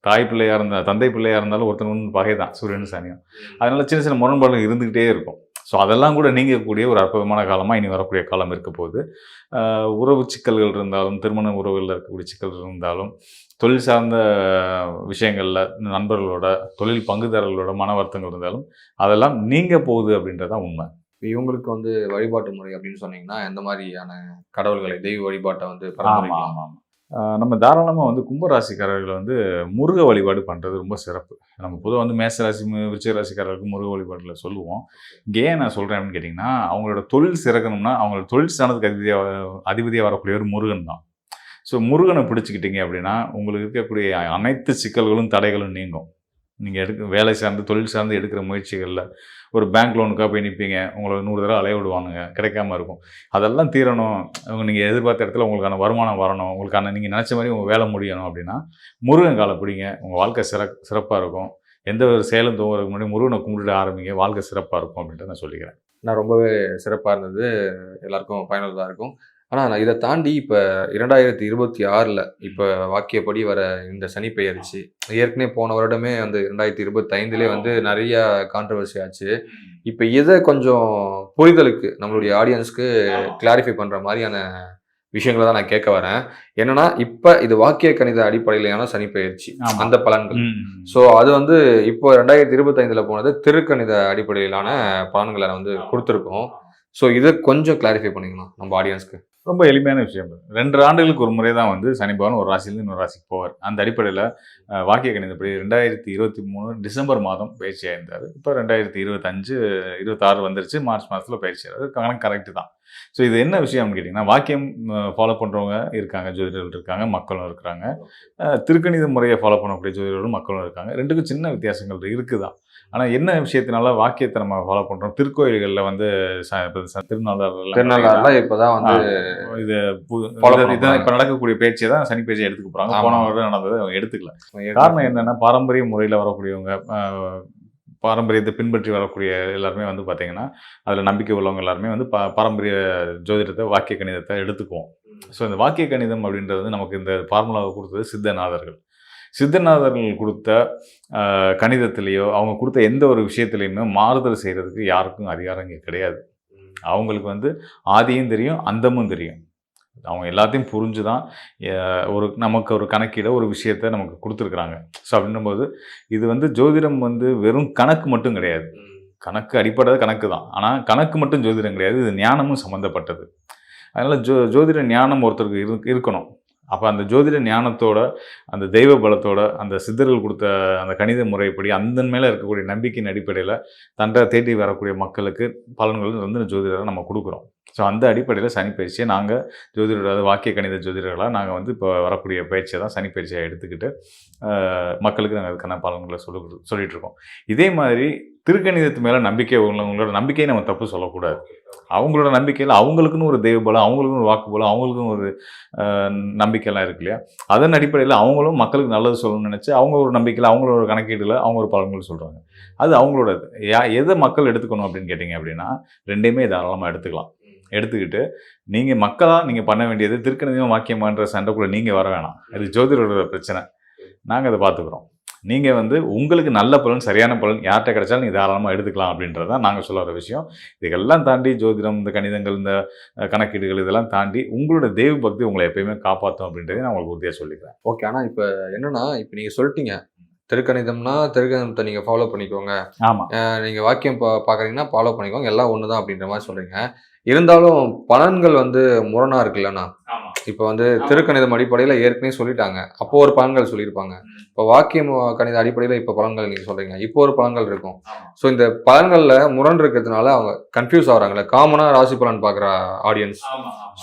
தாய் பிள்ளையாக இருந்தால் தந்தை பிள்ளையாக இருந்தாலும் ஒருத்தர் ஒன்று பகை தான் சூரியனும் சனியும். அதனால சின்ன சின்ன முரண்பாடுகள் இருந்துக்கிட்டே இருக்கும். ஸோ அதெல்லாம் கூட நீங்கக்கூடிய ஒரு அற்புதமான காலமாக இனி வரக்கூடிய காலம் இருக்க போகுது. உறவு சிக்கல்கள் இருந்தாலும், திருமண உறவுகளில் இருக்கக்கூடிய சிக்கல்கள் இருந்தாலும், தொழில் சார்ந்த விஷயங்களில் நண்பர்களோட, தொழில் பங்குதாரர்களோட மன வருத்தங்கள் இருந்தாலும் அதெல்லாம் நீங்க போகுது அப்படின்றதான் உண்மை. இவங்களுக்கு வந்து வழிபாட்டு முறை அப்படின்னு சொன்னீங்கன்னா எந்த மாதிரியான கடவுள்களை தெய்வ வழிபாட்டை வந்து ஆமாம் பராமரிக்கலாம்? ஆமாம். நம்ம தாராளமாக வந்து கும்பராசிக்காரர்கள் வந்து முருக வழிபாடு பண்ணுறது ரொம்ப சிறப்பு. நம்ம பொதுவாக வந்து மேசராசி விருச்சிக ராசிக்காரர்களுக்கு முருக வழிபாட்டில் சொல்லுவோம். இங்கே ஏன் நான் சொல்கிறேன் அப்படின்னு கேட்டிங்கன்னா, அவங்களோட தொழில் சிறக்கணும்னா அவங்களோட தொழில் ஸ்தானத்துக்கு அதிபதியாக வரக்கூடிய ஒரு முருகன் தான். ஸோ முருகனை பிடிச்சிக்கிட்டீங்க அப்படின்னா உங்களுக்கு இருக்கக்கூடிய அனைத்து சிக்கல்களும் தடைகளும் நீங்கும். நீங்கள் வேலை சார்ந்து தொழில் சார்ந்து எடுக்கிற முயற்சிகளில் ஒரு பேங்க் லோனுக்காக போய் நிற்பீங்க, உங்களை 100 தடவை அலைய விடுவானுங்க, கிடைக்காம இருக்கும். அதெல்லாம் தீரணும், நீங்கள் எதிர்பார்த்த இடத்துல உங்களுக்கான வருமானம் வரணும், உங்களுக்கான நீங்கள் நினச்ச மாதிரி உங்கள் வேலை முடியணும் அப்படின்னா முருகன் காலை பிடிங்க. உங்கள் வாழ்க்கை சிறப்பாக இருக்கும். எந்த ஒரு செயலும் தோங்குறதுக்கு முன்னாடி முருகனை கும்பிட்டு ஆரம்பிங்க, வாழ்க்கை சிறப்பாக இருக்கும் அப்படின்ட்டு நான் சொல்லிக்கிறேன். நான் ரொம்பவே சிறப்பாக இருந்தது, எல்லாருக்கும் பயனுள்ளதாக இருக்கும். ஆனால் நான் இதை தாண்டி இப்போ 2026 இப்போ வாக்கியப்படி வர இந்த சனி பெயர்ச்சி ஏற்கனவே போன வருடமே வந்து 2025 வந்து நிறைய கான்ட்ரவர்சி ஆச்சு. இப்போ இதை கொஞ்சம் புரிதலுக்கு நம்மளுடைய ஆடியன்ஸ்க்கு கிளாரிஃபை பண்ணுற மாதிரியான விஷயங்களை தான் நான் கேட்க வரேன். என்னன்னா இப்போ இது வாக்கிய கணித அடிப்படையிலான சனி பெயர்ச்சி, அந்த பலன்கள். ஸோ அது வந்து இப்போ 2025 போனது திருக்கணித அடிப்படையிலான பலன்களை வந்து கொடுத்துருக்கோம். ஸோ இதை கொஞ்சம் கிளாரிஃபை பண்ணிக்கணும் நம்ம ஆடியன்ஸ்க்கு. ரொம்ப எளிமையான விஷயம். 2 ஆண்டுகளுக்கு ஒரு முறை தான் வந்து சனி பகவான் ஒரு ராசியிலேருந்து இன்னொரு ராசிக்கு போவார். அந்த அடிப்படையில் வாக்கிய கணிதப்படி 2023 டிசம்பர் மாதம் பயிற்சியாக இருந்தார். இப்போ 2025 26 வந்துருச்சு, மார்ச் மாதத்தில் பயிற்சி ஆகிறாரு. கணக்கு கரெக்டு தான். ஸோ இது என்ன விஷயம்னு கேட்டிங்கன்னா, வாக்கியம் ஃபாலோ பண்ணுறவங்க இருக்காங்க, ஜோதிடர்கள் இருக்காங்க, மக்களும் இருக்கிறாங்க. திருக்கணித முறையை ஃபாலோ பண்ணக்கூடிய ஜோதிடர்களும் மக்களும் இருக்காங்க. ரெண்டுக்கும் சின்ன வித்தியாசங்கள் இருக்குதான். ஆனால் என்ன விஷயத்தினால வாக்கியத்தை நம்ம ஃபாலோ பண்ணுறோம், திருக்கோயில்களில் வந்து திருநள்ளாறுல இப்போதான் வந்து இது இப்போ நடக்கக்கூடிய பேச்சை தான் சனி பேச்சை எடுத்துக்க போகிறாங்க. போன வருடம் நடந்ததை அவங்க எடுத்துக்கல. காரணம் என்னென்னா, பாரம்பரிய முறையில் வரக்கூடியவங்க, பாரம்பரியத்தை பின்பற்றி வரக்கூடிய எல்லாருமே வந்து பார்த்தீங்கன்னா அதில் நம்பிக்கை உள்ளவங்க எல்லாருமே வந்து பாரம்பரிய ஜோதிடத்தை, வாக்கிய கணிதத்தை எடுத்துக்குவோம். ஸோ இந்த வாக்கிய கணிதம் அப்படின்றது வந்து நமக்கு இந்த ஃபார்முலாவை கொடுத்தது சித்தநாதர்கள். சித்தநாதர்கள் கொடுத்த கணிதத்திலேயோ அவங்க கொடுத்த எந்த ஒரு விஷயத்துலையுமே மாறுதல் செய்கிறதுக்கு யாருக்கும் அதிகாரம் இங்கே கிடையாது. அவங்களுக்கு வந்து ஆதியும் தெரியும், அந்தமும் தெரியும். அவங்க எல்லாத்தையும் புரிஞ்சு தான் நமக்கு ஒரு கணக்கீட ஒரு விஷயத்தை நமக்கு கொடுத்துருக்குறாங்க. ஸோ அப்படின்னும்போது இது வந்து ஜோதிடம் வந்து வெறும் கணக்கு மட்டும் கிடையாது. கணக்கு அடிப்படை கணக்கு தான். ஆனால் கணக்கு மட்டும் ஜோதிடம் கிடையாது, இது ஞானமும் சம்மந்தப்பட்டது. அதனால் ஜோதிட ஞானம் ஒருத்தருக்கு இருக்கணும். அப்போ அந்த ஜோதிட ஞானத்தோட, அந்த தெய்வ பலத்தோட, அந்த சித்தர்கள் கொடுத்த அந்த கணித முறைப்படி அந்த மேலே இருக்கக்கூடிய நம்பிக்கையின் அடிப்படையில் தண்டை தேடி வரக்கூடிய மக்களுக்கு பலன்கள் வந்து ஜோதிடரை நம்ம கொடுக்குறோம். ஸோ அந்த அடிப்படையில் சனி பயிற்சியை நாங்கள் ஜோதிடர், அதாவது வாக்கிய கணித ஜோதிடர்களாக நாங்கள் வந்து இப்போ வரக்கூடிய பயிற்சியை தான் சனி பயிற்சியாக எடுத்துக்கிட்டு மக்களுக்கு நாங்கள் அதுக்கான பலன்களை சொல்லிகிட்டு இருக்கோம். இதே மாதிரி திருக்கணிதத்து மேலே நம்பிக்கை உள்ளவங்களோட நம்பிக்கையை நம்ம தப்பு சொல்லக்கூடாது. அவங்களோட நம்பிக்கையில் அவங்களுக்குன்னு ஒரு தெய்வ பலம், அவங்களுக்குன்னு ஒரு வாக்கு பலம், அவங்களுக்குன்னு ஒரு நம்பிக்கையெல்லாம் இருக்கு இல்லையா? அதன் அடிப்படையில் அவங்களும் மக்களுக்கு நல்லது சொல்லணும்னு நினச்சி அவங்க ஒரு நம்பிக்கையில், அவங்களோட கணக்கீட்டில் அவங்க ஒரு பலன்கள் சொல்கிறாங்க. அது அவங்களோட எதை மக்கள் எடுத்துக்கணும் அப்படின்னு கேட்டிங்க அப்படின்னா, ரெண்டையுமே தாராளமாக எடுத்துக்கிட்டு நீங்கள் மக்களாக நீங்கள் பண்ண வேண்டியது திருக்கணிதம் வாக்கியமான்ற சண்டைக்குள்ளே நீங்கள் வர வேணாம். அது ஜோதிடரோட பிரச்சனை. நாங்கள் அதை பார்த்துக்குறோம். நீங்கள் வந்து உங்களுக்கு நல்ல பலன், சரியான பலன் யார்கிட்ட கிடைச்சாலும் நீங்கள் தாராளமாக எடுத்துக்கலாம் அப்படின்றதான் நாங்கள் சொல்ல வர விஷயம். இதுக்கெல்லாம் தாண்டி ஜோதிடம், இந்த கணிதங்கள், இந்த கணக்கீடுகள் இதெல்லாம் தாண்டி உங்களோட தெய்வ பக்தி உங்களை எப்பயுமே காப்பாற்றும் அப்படின்றத நான் உங்களுக்கு உறுதியாக சொல்லிக்கிறேன். ஓகே. ஆனால் இப்போ என்னென்னா, இப்போ நீங்கள் சொல்லிட்டீங்க திருக்கணிதம்னா திருக்கணிதத்தை நீங்கள் ஃபாலோ பண்ணிக்கோங்க, ஆமாம், நீங்கள் வாக்கியம் பார்க்குறீங்கன்னா ஃபாலோ பண்ணிக்கோங்க, எல்லாம் ஒன்று தான் அப்படின்ற மாதிரி சொல்கிறீங்க. இருந்தாலும் பலன்கள் வந்து முரணாக இருக்குல்லண்ணா. இப்போ வந்து திருக்கணிதம் அடிப்படையில் ஏற்கனவே சொல்லிட்டாங்க, அப்போ ஒரு பலன்கள் சொல்லியிருப்பாங்க. இப்போ வாக்கியம் கணித அடிப்படையில் இப்போ பலன்கள் நீங்கள் சொல்கிறீங்க, இப்போ ஒரு பலன்கள் இருக்கும். ஸோ இந்த பலன்களில் முரண் இருக்கிறதுனால அவங்க கன்ஃபியூஸ் ஆகிறாங்களே, காமனாக ராசி பலன் பார்க்குற ஆடியன்ஸ்.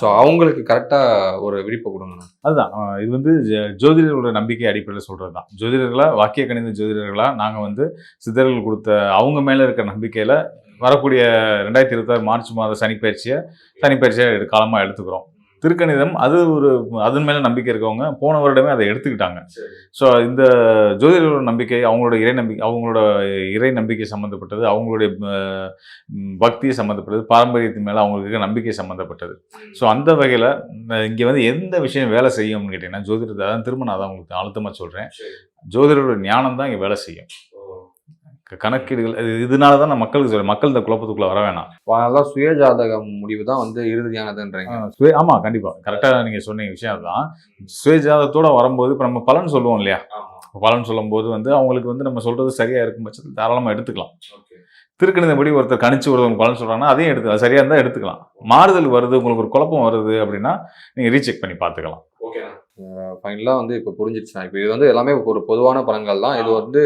ஸோ அவங்களுக்கு கரெக்டாக ஒரு விழிப்பு கொடுங்க. அதுதான் இது வந்து ஜோதிடர்களோட நம்பிக்கை அடிப்படையில் சொல்கிறது தான். ஜோதிடர்களாக, வாக்கிய கணித ஜோதிடர்களாக நாங்கள் வந்து சித்தர்கள் கொடுத்த அவங்க மேலே இருக்கிற நம்பிக்கையில் வரக்கூடிய 2026 மார்ச் மாத சனிப்பயிற்சியை காலமாக எடுத்துக்கிறோம். திருக்கணிதம் அதன் மேல நம்பிக்கை இருக்கவங்க போன வருடமே அதை எடுத்துக்கிட்டாங்க. ஸோ இந்த ஜோதிடர்களோட நம்பிக்கை, அவங்களோட இறை நம்பிக்கை சம்மந்தப்பட்டது, அவங்களுடைய பக்தியை சம்மந்தப்பட்டது, பாரம்பரியத்தின் மேல அவங்களுக்கு இருக்க நம்பிக்கை சம்மந்தப்பட்டது. ஸோ அந்த வகையில இங்க வந்து எந்த விஷயம் வேலை செய்யும்னு கேட்டீங்கன்னா, ஜோதிடத்தை அதான் திரும்ப நான் தான் உங்களுக்கு அழுத்தமா சொல்றேன், ஜோதிடரோட ஞானம் தான் இங்க வேலை செய்யும். கணக்கீடுகள் இதனால தான் நான் மக்களுக்கு சொல்றேன், மக்கள் இந்த குழப்பத்துக்குள்ள வர வேணாம். அதனாலதான் சுயஜாதகம் முடிவு தான் வந்து இறுதியானதுன்றீங்க. ஆமா, கண்டிப்பா கரெக்டா நீங்க சொன்ன விஷயம் தான். சுயஜாதத்தோட வரும்போது இப்ப நம்ம பலன் சொல்லுவோம் இல்லையா, பலன் சொல்லும் போது வந்து அவங்களுக்கு வந்து நம்ம சொல்றது சரியா இருக்கும் பட்சத்தில் தாராளமா எடுத்துக்கலாம். திருக்கணிதப்படி ஒருத்தர் கணிச்சு ஒருத்தவங்க பலன் சொல்றாங்கன்னா அதையும் எடுத்துக்கலாம், சரியா இருந்தா எடுத்துக்கலாம். மாறுதல் வருது, உங்களுக்கு ஒரு குழப்பம் வருது அப்படின்னா நீங்க ரீசெக் பண்ணி பார்த்துக்கலாம். ஃபைனலாக வந்து இப்போ புரிஞ்சிடுச்சுன்னா, இப்போ இது வந்து எல்லாமே ஒரு பொதுவான பலன்கள் தான். இது வந்து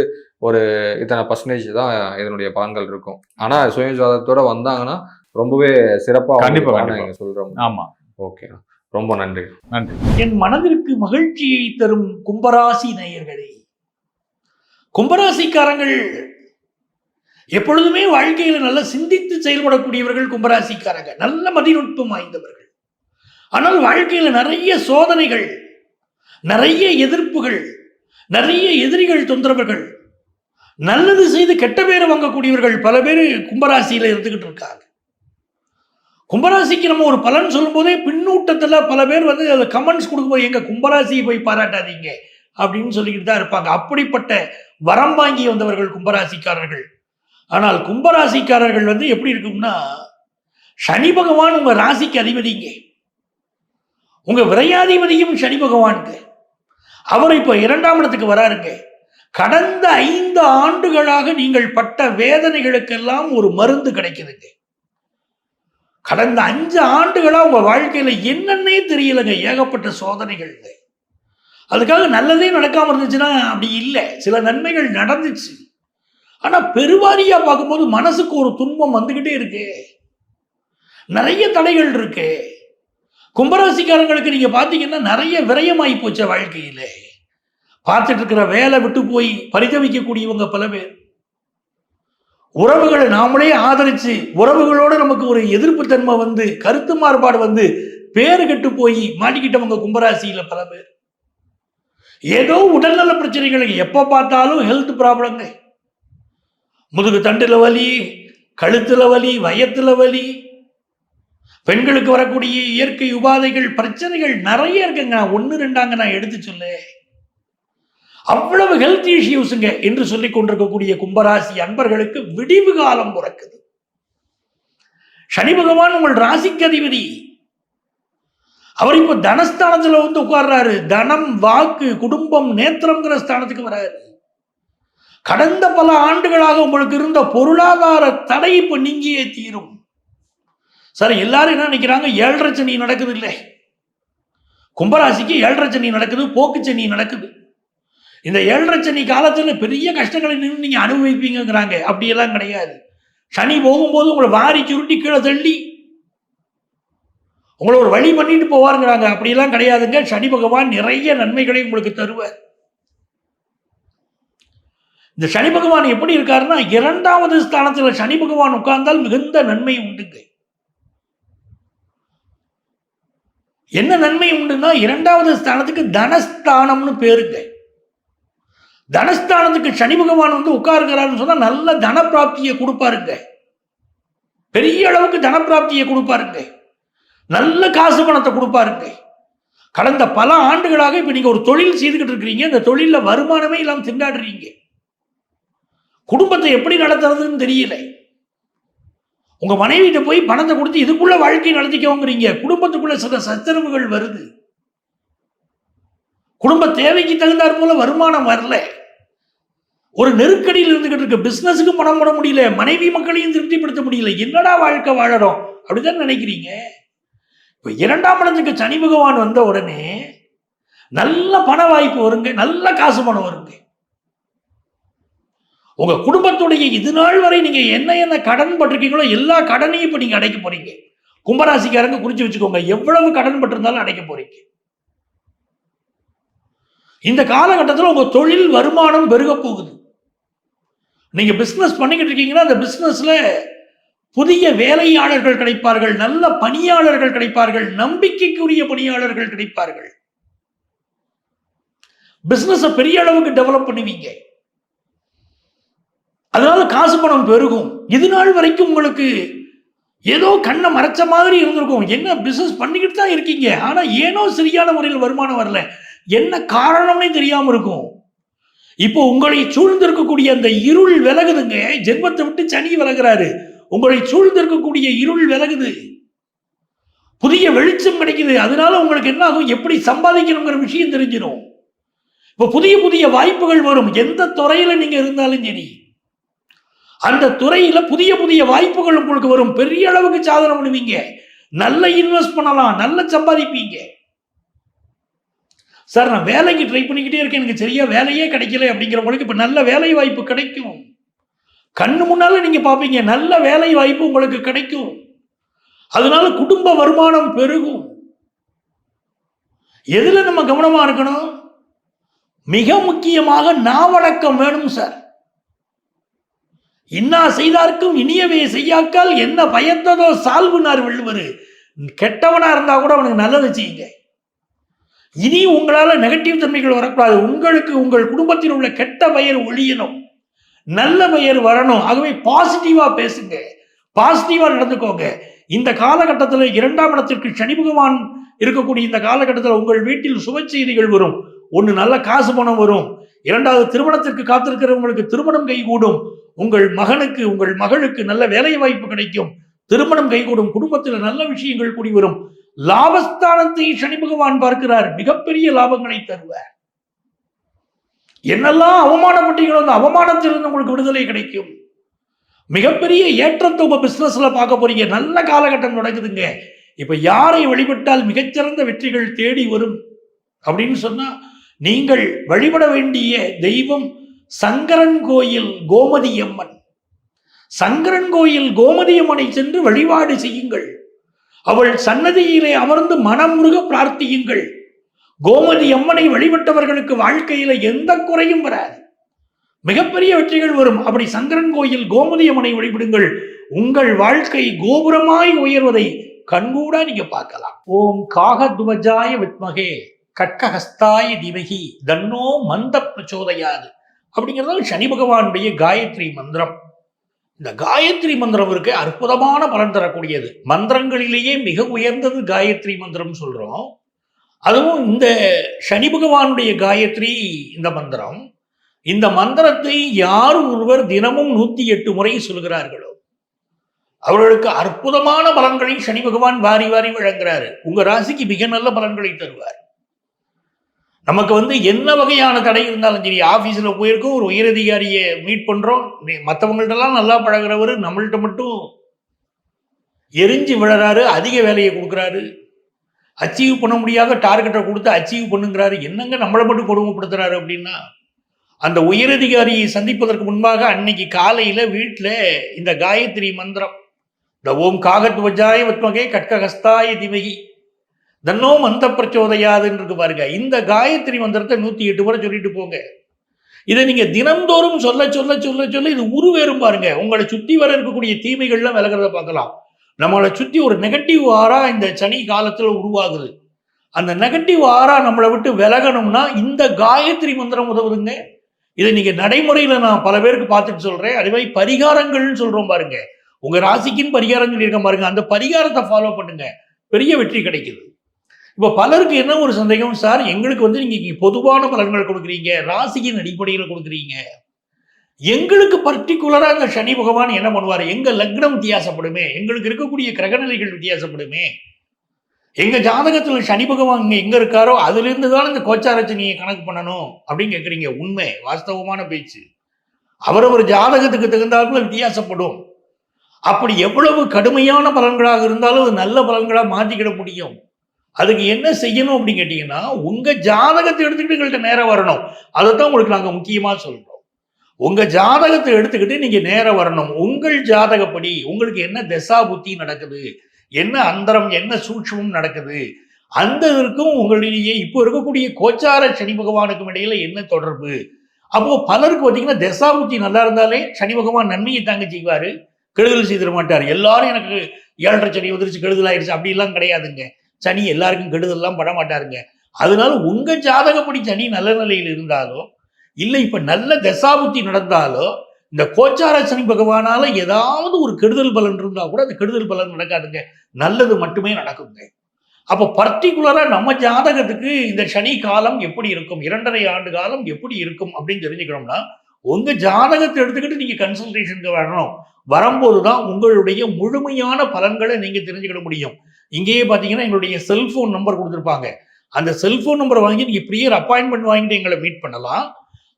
ஒரு இத்தனை பர்சன்டேஜ் தான் இதனுடைய பலன்கள் இருக்கும். ஆனால் சுயஜாதத்தோட வந்தாங்கன்னா ரொம்பவே சிறப்பாக கண்டிப்பாக நீங்கள் சொல்கிறோம். ஆமா, ஓகே, ரொம்ப நன்றி. நன்றி. என் மனதிற்கு மகிழ்ச்சியை தரும் கும்பராசி நேயர்களே, கும்பராசிக்காரங்கள் எப்பொழுதுமே வாழ்க்கையில நல்லா சிந்தித்து செயல்படக்கூடியவர்கள் கும்பராசிக்காரங்க, நல்ல மதிநுட்பம் வாய்ந்தவர்கள். ஆனால் வாழ்க்கையில நிறைய சோதனைகள், நிறைய எதிர்ப்புகள், நிறைய எதிரிகள் தொந்தரவுகள், நல்லது செய்து கெட்ட பேரை வாங்கக்கூடியவர்கள் பல பேர் கும்பராசியில இருந்துகிட்டு இருக்காங்க. கும்பராசிக்கு நம்ம ஒரு பலன் சொல்லும் போதே பின்னூட்டத்துல பல பேர் வந்து அதை கமெண்ட்ஸ் கொடுக்கும்போது எங்க கும்பராசியை போய் பாராட்டாதீங்க அப்படின்னு சொல்லிக்கிட்டு தான் இருப்பாங்க. அப்படிப்பட்ட வரம் வாங்கி வந்தவர்கள் கும்பராசிக்காரர்கள். ஆனால் கும்பராசிக்காரர்கள் வந்து எப்படி இருக்கும்னா, சனி பகவான் உங்க ராசிக்கு அதிபதிங்க, உங்க விரையாதிபதியும் சனி பகவானுக்கு. அவர் இப்போ 2ஆம் இடத்துக்கு வராருங்க. கடந்த 5 ஆண்டுகளாக நீங்கள் பட்ட வேதனைகளுக்கெல்லாம் ஒரு மருந்து கிடைக்குதுங்க. கடந்த 5 ஆண்டுகளா உங்க வாழ்க்கையில என்னன்னே தெரியலங்க, ஏகப்பட்ட சோதனைகள். அதுக்காக நல்லதே நடக்காம இருந்துச்சுன்னா அப்படி இல்லை, சில நன்மைகள் நடந்துச்சு. ஆனா பெருவாரியா பார்க்கும்போது மனசுக்கு ஒரு துன்பம் வந்துகிட்டே இருக்கு, நிறைய தடைகள் இருக்கு. கும்பராசிக்காரங்களுக்கு நீங்க பாத்தீங்கன்னா நிறைய விரயமாயி போச்ச வாழ்க்கையில. பார்த்துட்டு இருக்கிற வேலை விட்டு போய் பரிதவிக்கக்கூடியவங்க பல பேர். உறவுகளை நாமளே ஆதரிச்சு உறவுகளோட நமக்கு ஒரு எதிர்ப்பு தன்மை வந்து, கருத்து மாறுபாடு வந்து பேரு கெட்டு போய் மாட்டிக்கிட்டவங்க கும்பராசியில பல பேர். ஏதோ உடல்நல பிரச்சனைகளுக்கு எப்ப பார்த்தாலும் ஹெல்த் ப்ராப்ளங்க, முதுகு தண்டுல வலி, கழுத்துல வலி, வயத்துல வலி, பெண்களுக்கு வரக்கூடிய இயற்கை உபாதைகள், பிரச்சனைகள் நிறைய இருக்குங்க. 1 2 நான் எடுத்து சொல்ல, அவ்வளவு ஹெல்த் இஷ்யூஸுங்க என்று சொல்லிக் கொண்டிருக்கக்கூடிய கும்பராசி அன்பர்களுக்கு விடிவு காலம் பிறக்குது. சனி பகவான் உங்கள் ராசிக்கு அதிபதி, அவர் இப்போ தனஸ்தானத்துல வந்து உட்கார்றாரு. தனம், வாக்கு, குடும்பம், நேத்திரம்ங்கிற ஸ்தானத்துக்கு வராரு. கடந்த பல ஆண்டுகளாக உங்களுக்கு இருந்த பொருளாதார தடை இப்ப நீங்கியே தீரும். சார் எல்லாரும் என்ன நினைக்கிறாங்க, 7.5 சனி நடக்குது. இல்லை, கும்பராசிக்கு 7.5 சனி நடக்குது, போக்கு சனி நடக்குது. இந்த 7.5 சனி காலத்துல பெரிய கஷ்டங்களை நின்று நீங்க அனுபவிப்பீங்கிறாங்க. அப்படியெல்லாம் கிடையாது. சனி போகும்போது உங்களை வாரி சுருட்டி கீழே தள்ளி உங்களை ஒரு வழி பண்ணிட்டு போவாருங்கிறாங்க. அப்படியெல்லாம் கிடையாதுங்க. சனி பகவான் நிறைய நன்மைகளை உங்களுக்கு தருவார். இந்த சனி பகவான் எப்படி இருக்காருன்னா, 2வது ஸ்தானத்துல சனி பகவான் உட்கார்ந்தால் மிகுந்த நன்மை உண்டுங்க. என்ன நன்மை உண்டுன்னா, 2வது ஸ்தானத்துக்கு தனஸ்தானம்னு பேருங்க. தனஸ்தானத்துக்கு சனி பகவான் வந்து உட்காருங்கிறாருன்னு சொன்னா நல்ல தனப்பிராப்தியை கொடுப்பாருங்க. பெரிய அளவுக்கு தனப்பிராப்தியை கொடுப்பாருங்க. நல்ல காசு பணத்தை கொடுப்பாருங்க. கடந்த பல ஆண்டுகளாக இப்ப நீங்க ஒரு தொழில் செய்துகிட்டு இருக்கிறீங்க, இந்த தொழில வருமானமே இல்லாம திண்டாடுறீங்க. குடும்பத்தை எப்படி நடத்துறதுன்னு தெரியல. உங்க மனைவிட்ட போய் பணத்தை கொடுத்து இதுக்குள்ள வாழ்க்கை நடத்திக்கோங்கிறீங்க. குடும்பத்துக்குள்ள சில சச்சரவுகள் வருது. குடும்ப தேவைக்கு தகுந்தாற் போல வருமானம் வரல. ஒரு நெருக்கடியில் இருந்துகிட்டு இருக்க. பிசினஸுக்கு பணம் போட முடியல, மனைவி மக்களையும் திருப்திப்படுத்த முடியல. என்னடா வாழ்க்கை வாழறோம் அப்படிதான் நினைக்கிறீங்க. இப்ப 2ஆம் இடத்துக்கு சனி பகவான் வந்த உடனே நல்ல பண வாய்ப்பு வருங்க, நல்ல காசு பணம் வருங்க. உங்க குடும்பத்துடைய இது நாள் வரை நீங்க என்ன கடன் பட்டிருக்கீங்களோ எல்லா கடனையும் இப்ப நீங்க அடைக்க போறீங்க. கும்பராசிக்காரங்க குறிச்சு வச்சுக்கோங்க, எவ்வளவு கடன் பட்டிருந்தாலும் அடைக்க போறீங்க. இந்த காலகட்டத்தில் உங்க தொழில் வருமானம் பெருக போகுது. நீங்க பிசினஸ் பண்ணிக்கிட்டு இருக்கீங்கன்னா அந்த பிசினஸ்ல புதிய வேலையாளர்கள் கிடைப்பார்கள், நல்ல பணியாளர்கள் கிடைப்பார்கள், நம்பிக்கைக்குரிய பணியாளர்கள் கிடைப்பார்கள். பிசினஸ் பெரிய அளவுக்கு டெவலப் பண்ணுவீங்க. அதனால காசு பணம் பெருகும். இது நாள் வரைக்கும் உங்களுக்கு ஏதோ கண்ணை மறைச்ச மாதிரி இருந்திருக்கும். என்ன பிசினஸ் பண்ணிக்கிட்டு தான் இருக்கீங்க, ஆனா ஏனோ சரியான முறையில் வருமானம் வரல, என்ன காரணம்னே தெரியாம இருக்கும். இப்போ உங்களை சூழ்ந்திருக்கக்கூடிய அந்த இருள் விலகுதுங்க. ஜென்மத்தை விட்டு சனி விலகுறாரு. உங்களை சூழ்ந்திருக்கக்கூடிய இருள் விலகுது, புதிய வெளிச்சம் கிடைக்குது. அதனால உங்களுக்கு என்ன ஆகும், எப்படி சம்பாதிக்கணுங்கிற விஷயம் தெரிஞ்சிடும். இப்போ புதிய புதிய வாய்ப்புகள் வரும். எந்த துறையில நீங்க இருந்தாலும் சரி, அந்த துறையில புதிய புதிய வாய்ப்புகள் உங்களுக்கு வரும். பெரிய அளவுக்கு சாதனை பண்ணுவீங்க, நல்ல இன்வெஸ்ட் பண்ணலாம், நல்ல சம்பாதிப்பீங்க. சார் நான் வேலைக்கு ட்ரை பண்ணிக்கிட்டே இருக்கேன், எனக்கு சரியா வேலையே கிடைக்கல அப்படிங்கிறவங்களுக்கு இப்ப நல்ல வேலை வாய்ப்பு கிடைக்கும். கண்ணு முன்னால நீங்க பாப்பீங்க, நல்ல வேலை வாய்ப்பு உங்களுக்கு கிடைக்கும். அதனால குடும்ப வருமானம் பெருகும். எதுல நம்ம கவனமா இருக்கணும், மிக முக்கியமாக நாவடக்கம் வேணும் சார். இன்னா செய்தார்க்கும் இனியவே செய்யாக்கால் என்ன பயத்ததோ சால்புனார் வள்ளுவர். கெட்டவனா இருந்தா கூட அவனுக்கு நல்லது செய்யுங்க. இனி உங்களால நெகட்டிவ் தன்மைகள் வரக்கூடாது. உங்களுக்கு உங்கள் குடும்பத்தில் உள்ள கெட்ட பெயர் ஒழியணும், நல்ல பெயர் வரணும். ஆகவே பாசிட்டிவா பேசுங்க, பாசிட்டிவா நடந்துக்கோங்க. இந்த காலகட்டத்தில் 2ஆம் இடத்திற்கு சனி பகவான் இருக்கக்கூடிய இந்த காலகட்டத்தில் உங்கள் வீட்டில் சுப செய்திகள் வரும். ஒன்று, நல்ல காசு பணம் வரும். 2வது, திருமணத்திற்கு காத்திருக்கிறவங்களுக்கு திருமணம் கைகூடும். உங்கள் மகனுக்கு உங்கள் மகளுக்கு நல்ல வேலை வாய்ப்பு கிடைக்கும், திருமணம் கைகூடும், குடும்பத்தில் நல்ல விஷயங்கள் கூடி வரும். லாபஸ்தானத்தை சனி பகவான் பார்க்கிறார், மிகப்பெரிய லாபங்களை தருவார். என்னெல்லாம் அவமானப்பட்டீங்களோ அந்த அவமானத்திலிருந்து உங்களுக்கு விடுதலை கிடைக்கும். மிகப்பெரிய ஏற்றத்தை உங்க பிசினஸ்ல பார்க்க போறீங்க. நல்ல காலகட்டம் நடக்குதுங்க. இப்ப யாரை வழிபட்டால் மிகச்சிறந்த வெற்றிகள் தேடி வரும் அப்படின்னு சொன்னா, நீங்கள் வழிபட வேண்டிய தெய்வம் சங்கரன் கோயில் கோமதி அம்மன். சங்கரன் கோயில் கோமதி அம்மனை சென்று வழிபாடு செய்யுங்கள். அவள் சன்னதியிலே அமர்ந்து மனமுருக பிரார்த்தியுங்கள். கோமதி அம்மனை வழிபட்டவர்களுக்கு வாழ்க்கையில எந்த குறையும் வராது, மிகப்பெரிய வெற்றிகள் வரும். அப்படி சங்கரன் கோயில் கோமதி அம்மனை வழிபடுங்கள். உங்கள் வாழ்க்கை கோபுரமாய் உயர்வதை கண்கூட நீங்க பார்க்கலாம். ஓம் காகத்வஜாய வித்மகே கட்கஹஸ்தாய தீமகி தன்னோ மந்த பிரச்சோதயாது அப்படிங்கிறது சனி பகவானுடைய காயத்ரி மந்திரம். இந்த காயத்ரி மந்திரம் இருக்கு, அற்புதமான பலன் தரக்கூடியது. மந்திரங்களிலேயே மிக உயர்ந்தது காயத்ரி மந்திரம் சொல்றோம். அதுவும் இந்த சனி பகவானுடைய காயத்ரி இந்த மந்திரம். இந்த மந்திரத்தை யார் ஒருவர் தினமும் 108 முறை சொல்கிறார்களோ அவர்களுக்கு அற்புதமான பலன்களை சனி பகவான் வாரி வாரி வழங்குறாரு. உங்க ராசிக்கு மிக நல்ல பலன்களை தருவார். நமக்கு என்ன வகையான தடை இருந்தாலும் சரி, ஆபீஸ்ல போயிருக்கோம், ஒரு உயரதிகாரியை மீட் பண்றோம், மற்றவங்கள்ட்டெல்லாம் நல்லா பழகிறவர் நம்மள்கிட்ட மட்டும் எரிஞ்சு விழறாரு, அதிக வேலையை கொடுக்குறாரு, அச்சீவ் பண்ண முடியாத டார்கெட்டை கொடுத்து அச்சீவ் பண்ணுங்கிறாரு. என்னங்க நம்மளை மட்டும் கொடுமைப்படுத்துறாரு அப்படின்னா, அந்த உயரதிகாரியை சந்திப்பதற்கு முன்பாக அன்னைக்கு காலையில வீட்டில் இந்த காயத்ரி மந்திரம், இந்த ஓம் காகத்வஜாய வித்மகே கட்கஹஸ்தாய தீமகி தன்னோ மந்த பிரச்சோதயாதுன்னு இருக்கு பாருங்க. இந்த காயத்ரி மந்திரத்தை 108 முறை சொல்லிட்டு போங்க. இதை நீங்க தினந்தோறும் சொல்ல சொல்ல சொல்ல சொல்ல இது உருவேறும் பாருங்க. உங்களை சுற்றி வர இருக்கக்கூடிய தீமைகள்லாம் விலகிறத பார்க்கலாம். நம்மளை சுற்றி ஒரு நெகட்டிவ் ஆரா இந்த சனி காலத்துல உருவாகுது. அந்த நெகட்டிவ் ஆரா நம்மளை விட்டு விலகணும்னா இந்த காயத்ரி மந்திரம் உதவுதுங்க. இதை நீங்க நடைமுறையில நான் பல பேருக்கு பார்த்துட்டு சொல்றேன். அதே மாதிரி பரிகாரங்கள்னு சொல்றோம் பாருங்க, உங்க ராசிக்குன்னு பரிகாரம் சொல்லியிருக்கேன் பாருங்க, அந்த பரிகாரத்தை ஃபாலோ பண்ணுங்க, பெரிய வெற்றி கிடைக்குது. இப்போ பலருக்கு என்ன ஒரு சந்தேகம், சார் எங்களுக்கு நீங்க பொதுவான பலன்கள் கொடுக்குறீங்க, ராசியின் அடிப்படையில் கொடுக்குறீங்க, எங்களுக்கு பர்டிகுலரா இந்த சனி பகவான் என்ன பண்ணுவார், எங்க லக்னம் வித்தியாசப்படுமே, எங்களுக்கு இருக்கக்கூடிய கிரகநிலைகள் வித்தியாசப்படுமே, எங்க ஜாதகத்தில் சனி பகவான் எங்க இருக்காரோ அதுல இருந்து தான் இந்த கோச்சாரச்சனியை கணக்கு பண்ணணும் அப்படின்னு கேட்குறீங்க. உண்மை, வாஸ்தவமான பேச்சு. அவரவர் ஜாதகத்துக்கு தகுந்தாப்புல வித்தியாசப்படும். அப்படி எவ்வளவு கடுமையான பலன்களாக இருந்தாலும் அது நல்ல பலன்களா மாற்றிக்கிட முடியும். அதுக்கு என்ன செய்யணும் அப்படின்னு கேட்டீங்கன்னா, உங்க ஜாதகத்தை எடுத்துக்கிட்டு எங்கள்கிட்ட நேரம் வரணும். அதைத்தான் உங்களுக்கு நாங்கள் முக்கியமா சொல்றோம். உங்க ஜாதகத்தை எடுத்துக்கிட்டு நீங்க நேரம் வரணும். உங்கள் ஜாதகப்படி உங்களுக்கு என்ன தசா புத்தி நடக்குது, என்ன அந்தரம், என்ன சூட்சமும் நடக்குது, அந்த இருக்கும் உங்களிலேயே இப்போ இருக்கக்கூடிய கோச்சார சனி பகவானுக்கும் இடையில என்ன தொடர்பு. அப்போ பலருக்கு பார்த்தீங்கன்னா தசா புத்தி நல்லா இருந்தாலே சனி பகவான் நன்மையை தாங்க செய்வாரு, கெடுதல் செய்திட மாட்டார். எல்லாரும் எனக்கு 7.5 சனி வந்துருச்சு, கெடுதல் ஆயிடுச்சு அப்படிலாம் கிடையாதுங்க. சனி எல்லாருக்கும் கெடுதல்லாம் பட மாட்டாருங்க. அதனால உங்க ஜாதகப்படி சனி நல்ல நிலையில் இருந்தாலோ, இல்லை இப்ப நல்ல தசாபுத்தி நடந்தாலோ, இந்த கோச்சார சனி பகவானால ஏதாவது ஒரு கெடுதல் பலன் இருந்தா கூட அந்த கெடுதல் பலன் நடக்காதுங்க. நல்லது மட்டுமே நடக்குங்க. அப்ப பர்டிகுலரா நம்ம ஜாதகத்துக்கு இந்த சனி காலம் எப்படி இருக்கும், 2.5 ஆண்டு காலம் எப்படி இருக்கும் அப்படின்னு தெரிஞ்சுக்கணும்னா, உங்க ஜாதகத்தை எடுத்துக்கிட்டு நீங்க கன்சல்டேஷனுக்கு வரணும். வரும்போதுதான் உங்களுடைய முழுமையான பலன்களை நீங்க தெரிஞ்சுக்கிட முடியும். இங்கேயே பாத்தீங்கன்னா எங்களுடைய செல்போன் நம்பர் கொடுத்துருப்பாங்க. அந்த செல்போன் நம்பர் வாங்கி நீங்க ப்ரியர் அப்பாயின்மெண்ட் வாங்கிட்டு எங்களை மீட் பண்ணலாம்.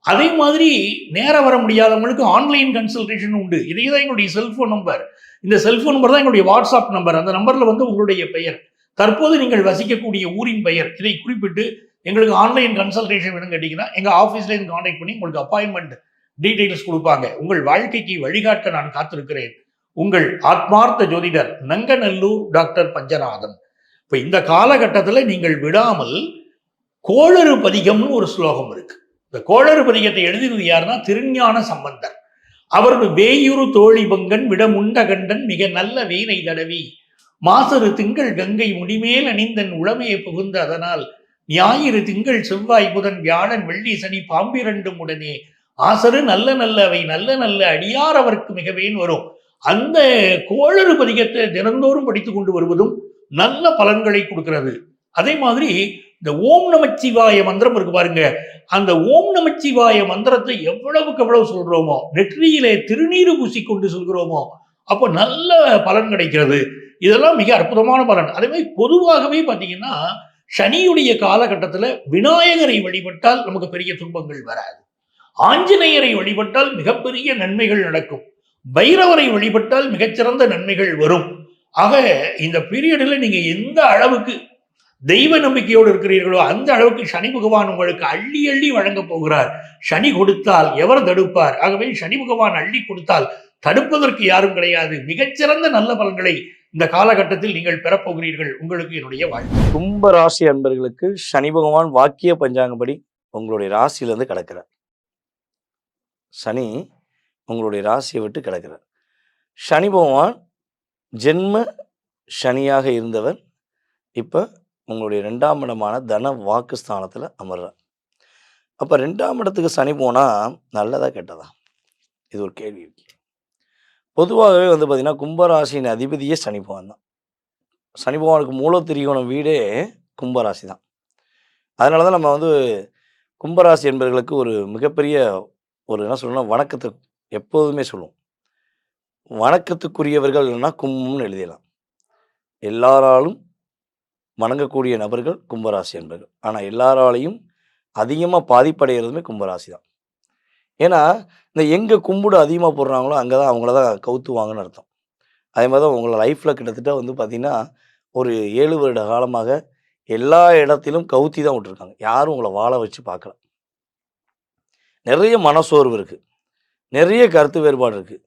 அதே மாதிரி நேரம் வர முடியாதவங்களுக்கு ஆன்லைன் கன்சல்டேஷன் உண்டு. இதே தான் எங்களுடைய செல்போன் நம்பர். இந்த செல்போன் நம்பர் தான் எங்களுடைய வாட்ஸ்அப் நம்பர். அந்த நம்பர்ல வந்து உங்களுடைய பெயர், தற்போது நீங்கள் வசிக்கக்கூடிய ஊரின் பெயர் இதை குறிப்பிட்டு எங்களுக்கு ஆன்லைன் கன்சல்டேஷன் வேணும்னு கேட்டீங்கன்னா எங்க ஆஃபீஸ்ல இருந்து கான்டாக்ட் பண்ணி உங்களுக்கு அப்பாயின்மெண்ட் டீடைல்ஸ் கொடுப்பாங்க. உங்கள் வாழ்க்கைக்கு வழிகாட்ட நான் காத்திருக்கிறேன். உங்கள் ஆத்மார்த்த ஜோதிடர் நங்கநல்லூர் டாக்டர் பஞ்சநாதன். இப்ப இந்த காலகட்டத்தில் நீங்கள் விடாமல் கோளறு பதிகம்னு ஒரு ஸ்லோகம் இருக்கு. இந்த கோளறு பதிகத்தை எழுதினது யாருன்னா திருஞான சம்பந்தர். அவர் வேயுறு தோழி பங்கன் விடமுண்ட கண்டன் மிக நல்ல வீணை தடவி மாசரு திங்கள் கங்கை முடிமேல் அணிந்தன் உளமையை புகுந்த அதனால் ஞாயிறு திங்கள் செவ்வாய் புதன் வியாழன் வெள்ளி சனி பாம்பிரண்டும் உடனே ஆசரு நல்ல நல்லவை நல்ல நல்ல அடியார் அவருக்கு மிகவேன் வரும். அந்த கோளறு பதிகத்தை தினந்தோறும் படித்துக் கொண்டு வருவதும் நல்ல பலன்களை கொடுக்கிறது. அதே மாதிரி இந்த ஓம் நமச்சிவாய மந்திரம் இருக்கு பாருங்க. அந்த ஓம் நமச்சிவாய மந்திரத்தை எவ்வளவுக்கு எவ்வளவு சொல்றோமோ, நெற்றியிலே திருநீறு பூசிக்கொண்டு சொல்கிறோமோ, அப்போ நல்ல பலன் கிடைக்கிறது. இதெல்லாம் மிக அற்புதமான பலன். அதே மாதிரி பொதுவாகவே பார்த்தீங்கன்னா சனியுடைய காலகட்டத்தில் விநாயகரை வழிபட்டால் நமக்கு பெரிய துன்பங்கள் வராது. ஆஞ்சநேயரை வழிபட்டால் மிகப்பெரிய நன்மைகள் நடக்கும். பைரவரை வழிபட்டால் மிகச்சிறந்த நன்மைகள் வரும். ஆக இந்த பீரியடில் நீங்க எந்த அளவுக்கு தெய்வ நம்பிக்கையோடு இருக்கிறீர்களோ அந்த அளவுக்கு சனி பகவான் உங்களுக்கு அள்ளி அள்ளி வழங்க போகிறார். சனி கொடுத்தால் எவர் தடுப்பார்? ஆகவே சனி பகவான் அள்ளி கொடுத்தால் தடுப்பதற்கு யாரும் கிடையாது. மிகச்சிறந்த நல்ல பலன்களை இந்த காலகட்டத்தில் நீங்கள் பெறப்போகிறீர்கள். உங்களுக்கு என்னுடைய வாழ்த்து. கும்ப ராசி அன்பர்களுக்கு சனி பகவான் வாக்கிய பஞ்சாங்கப்படி உங்களுடைய ராசியிலிருந்து கிடக்கிறார். சனி உங்களுடைய ராசியை விட்டு கிடக்கிறார். சனி பகவான் ஜென்ம சனியாக இருந்தவர் இப்போ உங்களுடைய 2ஆம் இடமான தன வாக்கு ஸ்தானத்தில் அமர்றார். அப்போ 2ஆம் இடத்துக்கு சனி போனால் நல்லதா கெட்டதா? இது ஒரு கேள்வி இருக்கு. பொதுவாகவே வந்து பார்த்தீங்கன்னா கும்பராசியின் அதிபதியே சனி பகவான் தான். சனி பகவானுக்கு மூலத்திரிகோணம் வீடே கும்பராசி தான். அதனால தான் நம்ம வந்து கும்பராசி என்பவர்களுக்கு ஒரு மிகப்பெரிய ஒரு என்ன சொல்லணும்னா வணக்கத்தை எப்போதுமே சொல்லுவோம். வணக்கத்துக்குரியவர்கள்னா கும்பம்னு எழுதிடலாம். எல்லாராலும் வணங்கக்கூடிய நபர்கள் கும்பராசி என்பர்கள். ஆனால் எல்லாராலையும் அதிகமாக பாதிப்படைகிறதுமே கும்பராசி தான். ஏன்னா இந்த எங்கே கும்பிடு அதிகமாக போடுறாங்களோ அங்கே தான் அவங்கள தான் கவுத்துவாங்கன்னு அர்த்தம். அதே மாதிரி தான் உங்களை லைஃப்பில் கிட்டத்தட்ட வந்து பார்த்திங்கன்னா ஒரு 7 வருட காலமாக எல்லா இடத்திலும் கவுத்தி தான் விட்டுருக்காங்க. யாரும் உங்களை வாழ வச்சு பார்க்கல. நிறைய மனசோர்வு இருக்குது, நிறைய கருத்து வேறுபாடு இருக்குது,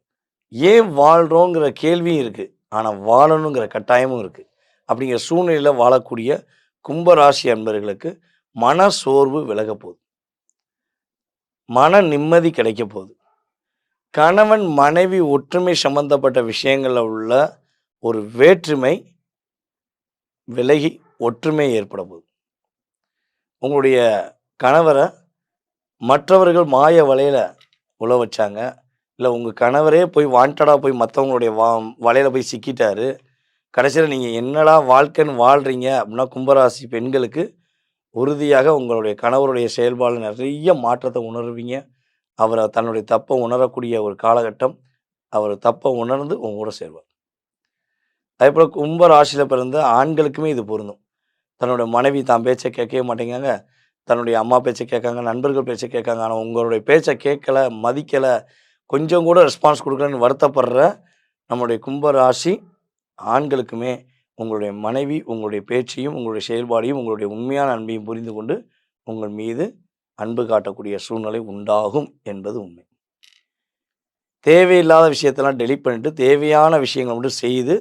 ஏன் வாழ்கிறோங்கிற கேள்வியும் இருக்குது, ஆனால் வாழணுங்கிற கட்டாயமும் இருக்குது. அப்படிங்கிற சூழ்நிலையில் வாழக்கூடிய கும்பராசி அன்பர்களுக்கு மன சோர்வு விலக போகுது, மன நிம்மதி கிடைக்க போகுது. கணவன் மனைவி ஒற்றுமை சம்பந்தப்பட்ட விஷயங்களில் உள்ள ஒரு வேற்றுமை விலகி ஒற்றுமை ஏற்பட போகுது. உங்களுடைய கணவரை மற்றவர்கள் மாய வலையில் உழ வச்சாங்க, இல்லை உங்கள் கணவரே போய் வாண்டடாக போய் மற்றவங்களுடைய வலையில் போய் சிக்கிட்டாரு, கடைசியில் நீங்கள் என்னடா வாழ்க்கைன்னு வாழ்கிறீங்க அப்படின்னா கும்பராசி பெண்களுக்கு உறுதியாக உங்களுடைய கணவருடைய செயல்பாடு நிறைய மாற்றத்தை உணர்வீங்க. அவரை தன்னுடைய தப்பை உணரக்கூடிய ஒரு காலகட்டம். அவர் தப்பை உணர்ந்து உங்க கூட சேர்வார். அதே போல் கும்பராசியில் பிறந்த ஆண்களுக்குமே இது பொருந்தும். தன்னுடைய மனைவி தான் பேச்சை கேட்கவே மாட்டேங்காங்க, தன்னுடைய அம்மா பேச்சை கேட்காங்க, நண்பர்கள் பேச்சை கேட்காங்க, ஆனால் உங்களுடைய பேச்சை கேட்கலை, மதிக்கலை, கொஞ்சம் கூட ரெஸ்பான்ஸ் கொடுக்கலன்னு வருத்தப்படுற நம்முடைய கும்பராசி ஆண்களுக்குமே உங்களுடைய மனைவி உங்களுடைய பேச்சையும் உங்களுடைய செயல்பாடையும் உங்களுடைய உண்மையான அன்பையும் புரிந்து கொண்டு உங்கள் மீது அன்பு காட்டக்கூடிய சூழ்நிலை உண்டாகும் என்பது உண்மை. தேவையில்லாத விஷயத்தெல்லாம் டெலீட் பண்ணிட்டு தேவையான விஷயங்களை மட்டும் செய்து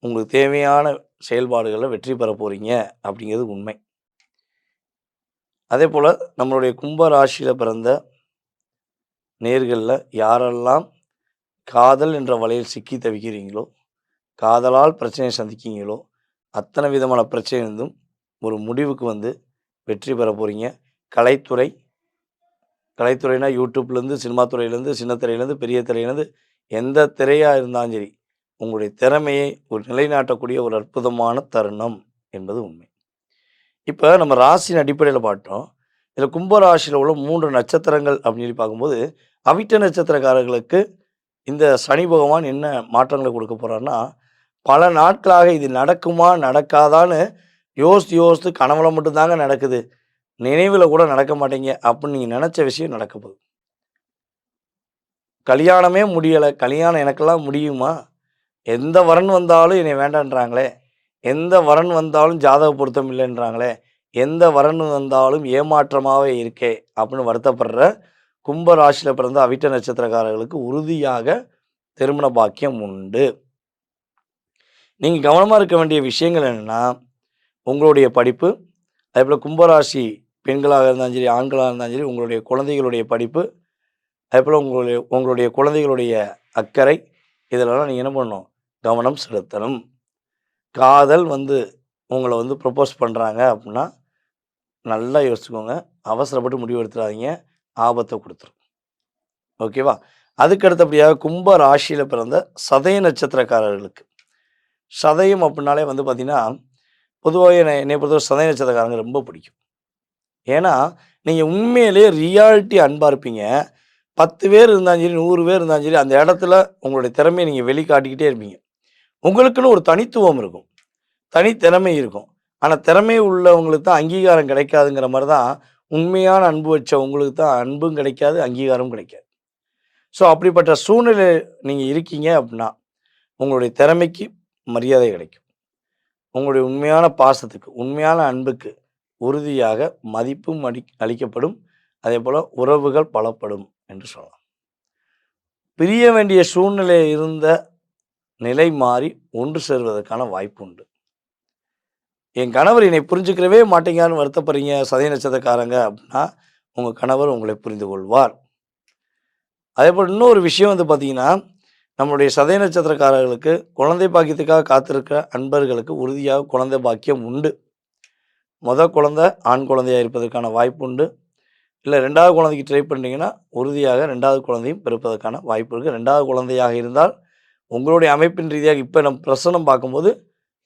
உங்களுக்கு தேவையான செயல்பாடுகளை வெற்றி பெற போகிறீங்க அப்படிங்கிறது உண்மை. அதே போல் நம்மளுடைய கும்பராசியில் பிறந்த நேர்களில் யாரெல்லாம் காதல் என்ற வலையில் சிக்கி தவிக்கிறீங்களோ, காதலால் பிரச்சனையை சந்திக்கிறீங்களோ, அத்தனை விதமான பிரச்சனையிலிருந்தும் ஒரு முடிவுக்கு வந்து வெற்றி பெற போகிறீங்க. கலைத்துறை கலைத்துறைனா யூடியூப்லேருந்து, சினிமா துறையிலேருந்து, சின்ன திரையிலேருந்து, பெரிய திரையிலேருந்து, எந்த திரையாக இருந்தாலும் சரி, உங்களுடைய திறமையை ஒரு நிலைநாட்டக்கூடிய ஒரு அற்புதமான தருணம் என்பது உண்மை. இப்போ நம்ம ராசியின் அடிப்படையில் பார்த்தோம். இதில் கும்ப ராசியில் உள்ள 3 நட்சத்திரங்கள் அப்படின்னு சொல்லி பார்க்கும்போது, அவிட்ட நட்சத்திரக்காரர்களுக்கு இந்த சனி பகவான் என்ன மாற்றங்களை கொடுக்க போகிறாருன்னா, பல நாட்களாக இது நடக்குமா நடக்காதான்னு யோசித்து யோசித்து கனவுல மட்டும்தாங்க நடக்குது, நினைவில் கூட நடக்க மாட்டேங்க அப்படின்னு நீங்கள் நினச்ச விஷயம் நடக்க போகுது. கல்யாணமே முடியலை, கல்யாணம் எனக்கெல்லாம் முடியுமா, எந்த வரன் வந்தாலும் என்னை வேண்டான்றாங்களே, எந்த வரன் வந்தாலும் ஜாதக பொருத்தம் இல்லைன்றாங்களே, எந்த வரன் வந்தாலும் ஏமாற்றமாகவே இருக்கே அப்படின்னு வருத்தப்படுற கும்ப ராசியில் பிறந்த அவிட்ட நட்சத்திரக்காரர்களுக்கு உறுதியாக திருமண பாக்கியம் உண்டு. நீங்கள் கவனமாக இருக்க வேண்டிய விஷயங்கள் என்னென்னா, உங்களுடைய படிப்பு, அதேபோல் கும்பராசி பெண்களாக இருந்தாலும் சரி, ஆண்களாக இருந்தாலும் சரி, உங்களுடைய குழந்தைகளுடைய படிப்பு, அதேபோல் உங்களுடைய குழந்தைகளுடைய அக்கறை, இதிலெல்லாம் நீங்கள் என்ன பண்ணணும், கவனம் செலுத்தணும். காதல் வந்து உங்களை வந்து ப்ரப்போஸ் பண்ணுறாங்க அப்படின்னா நல்லா யோசிச்சுக்கோங்க, அவசரப்பட்டு முடிவு எடுத்துடாதீங்க, ஆபத்தை கொடுத்துரும். ஓகேவா? அதுக்கு அடுத்தபடியாக கும்ப ராசியில் பிறந்த சதய நட்சத்திரக்காரர்களுக்கு, சதயம் அப்படின்னாலே வந்து பார்த்திங்கன்னா, பொதுவாக என்னை பொறுத்தவரை சதய நட்சத்திரக்காரங்க ரொம்ப பிடிக்கும். ஏன்னா நீங்கள் உண்மையிலேயே ரியாலிட்டி அன்பாக இருப்பீங்க. 10 பேர் இருந்தாலும் சரி, 100 பேர் இருந்தாலும் சரி, அந்த இடத்துல உங்களுடைய திறமையை நீங்கள் வெளிக்காட்டிக்கிட்டே இருப்பீங்க. உங்களுக்குன்னு ஒரு தனித்துவம் இருக்கும், தனித்திறமை இருக்கும். ஆனால் திறமை உள்ளவங்களுக்கு தான் அங்கீகாரம் கிடைக்காதுங்கிற மாதிரி தான், உண்மையான அன்பு வச்ச உங்களுக்கு தான் அன்பும் கிடைக்காது, அங்கீகாரமும் கிடைக்காது. ஸோ அப்படிப்பட்ட சூழ்நிலை நீங்கள் இருக்கீங்க அப்படின்னா, உங்களுடைய திறமைக்கு மரியாதை கிடைக்கும், உங்களுடைய உண்மையான பாசத்துக்கு, உண்மையான அன்புக்கு உறுதியாக மதிப்பும் அளிக்கப்படும். அதே போல் உறவுகள் பலப்படும் என்று சொல்லலாம். பிரிய வேண்டிய சூழ்நிலை இருந்த நிலை மாறி ஒன்று சேர்வதற்கான வாய்ப்பு உண்டு. என் கணவர் என்னை புரிஞ்சுக்கிறவே மாட்டேங்கான்னு வருத்தப்படுறீங்க சதய நட்சத்திரக்காரங்க அப்படின்னா, உங்கள் கணவர் உங்களை புரிந்து கொள்வார். அதே போல் இன்னொரு விஷயம் வந்து பார்த்திங்கன்னா, நம்மளுடைய சதய நட்சத்திரக்காரர்களுக்கு குழந்தை பாக்கியத்துக்காக காத்திருக்கிற அன்பர்களுக்கு உறுதியாக குழந்தை பாக்கியம் உண்டு. குழந்தை ஆண் குழந்தையாக இருப்பதற்கான வாய்ப்பு உண்டு. இல்லை 2வது குழந்தைக்கு ட்ரை பண்ணிங்கன்னா உறுதியாக 2வது குழந்தையும் பிறப்பதற்கான வாய்ப்பு இருக்குது. 2வது குழந்தையாக இருந்தால் உங்களுடைய அமைப்பின் ரீதியாக இப்போ நம்ம பிரசனம் பார்க்கும்போது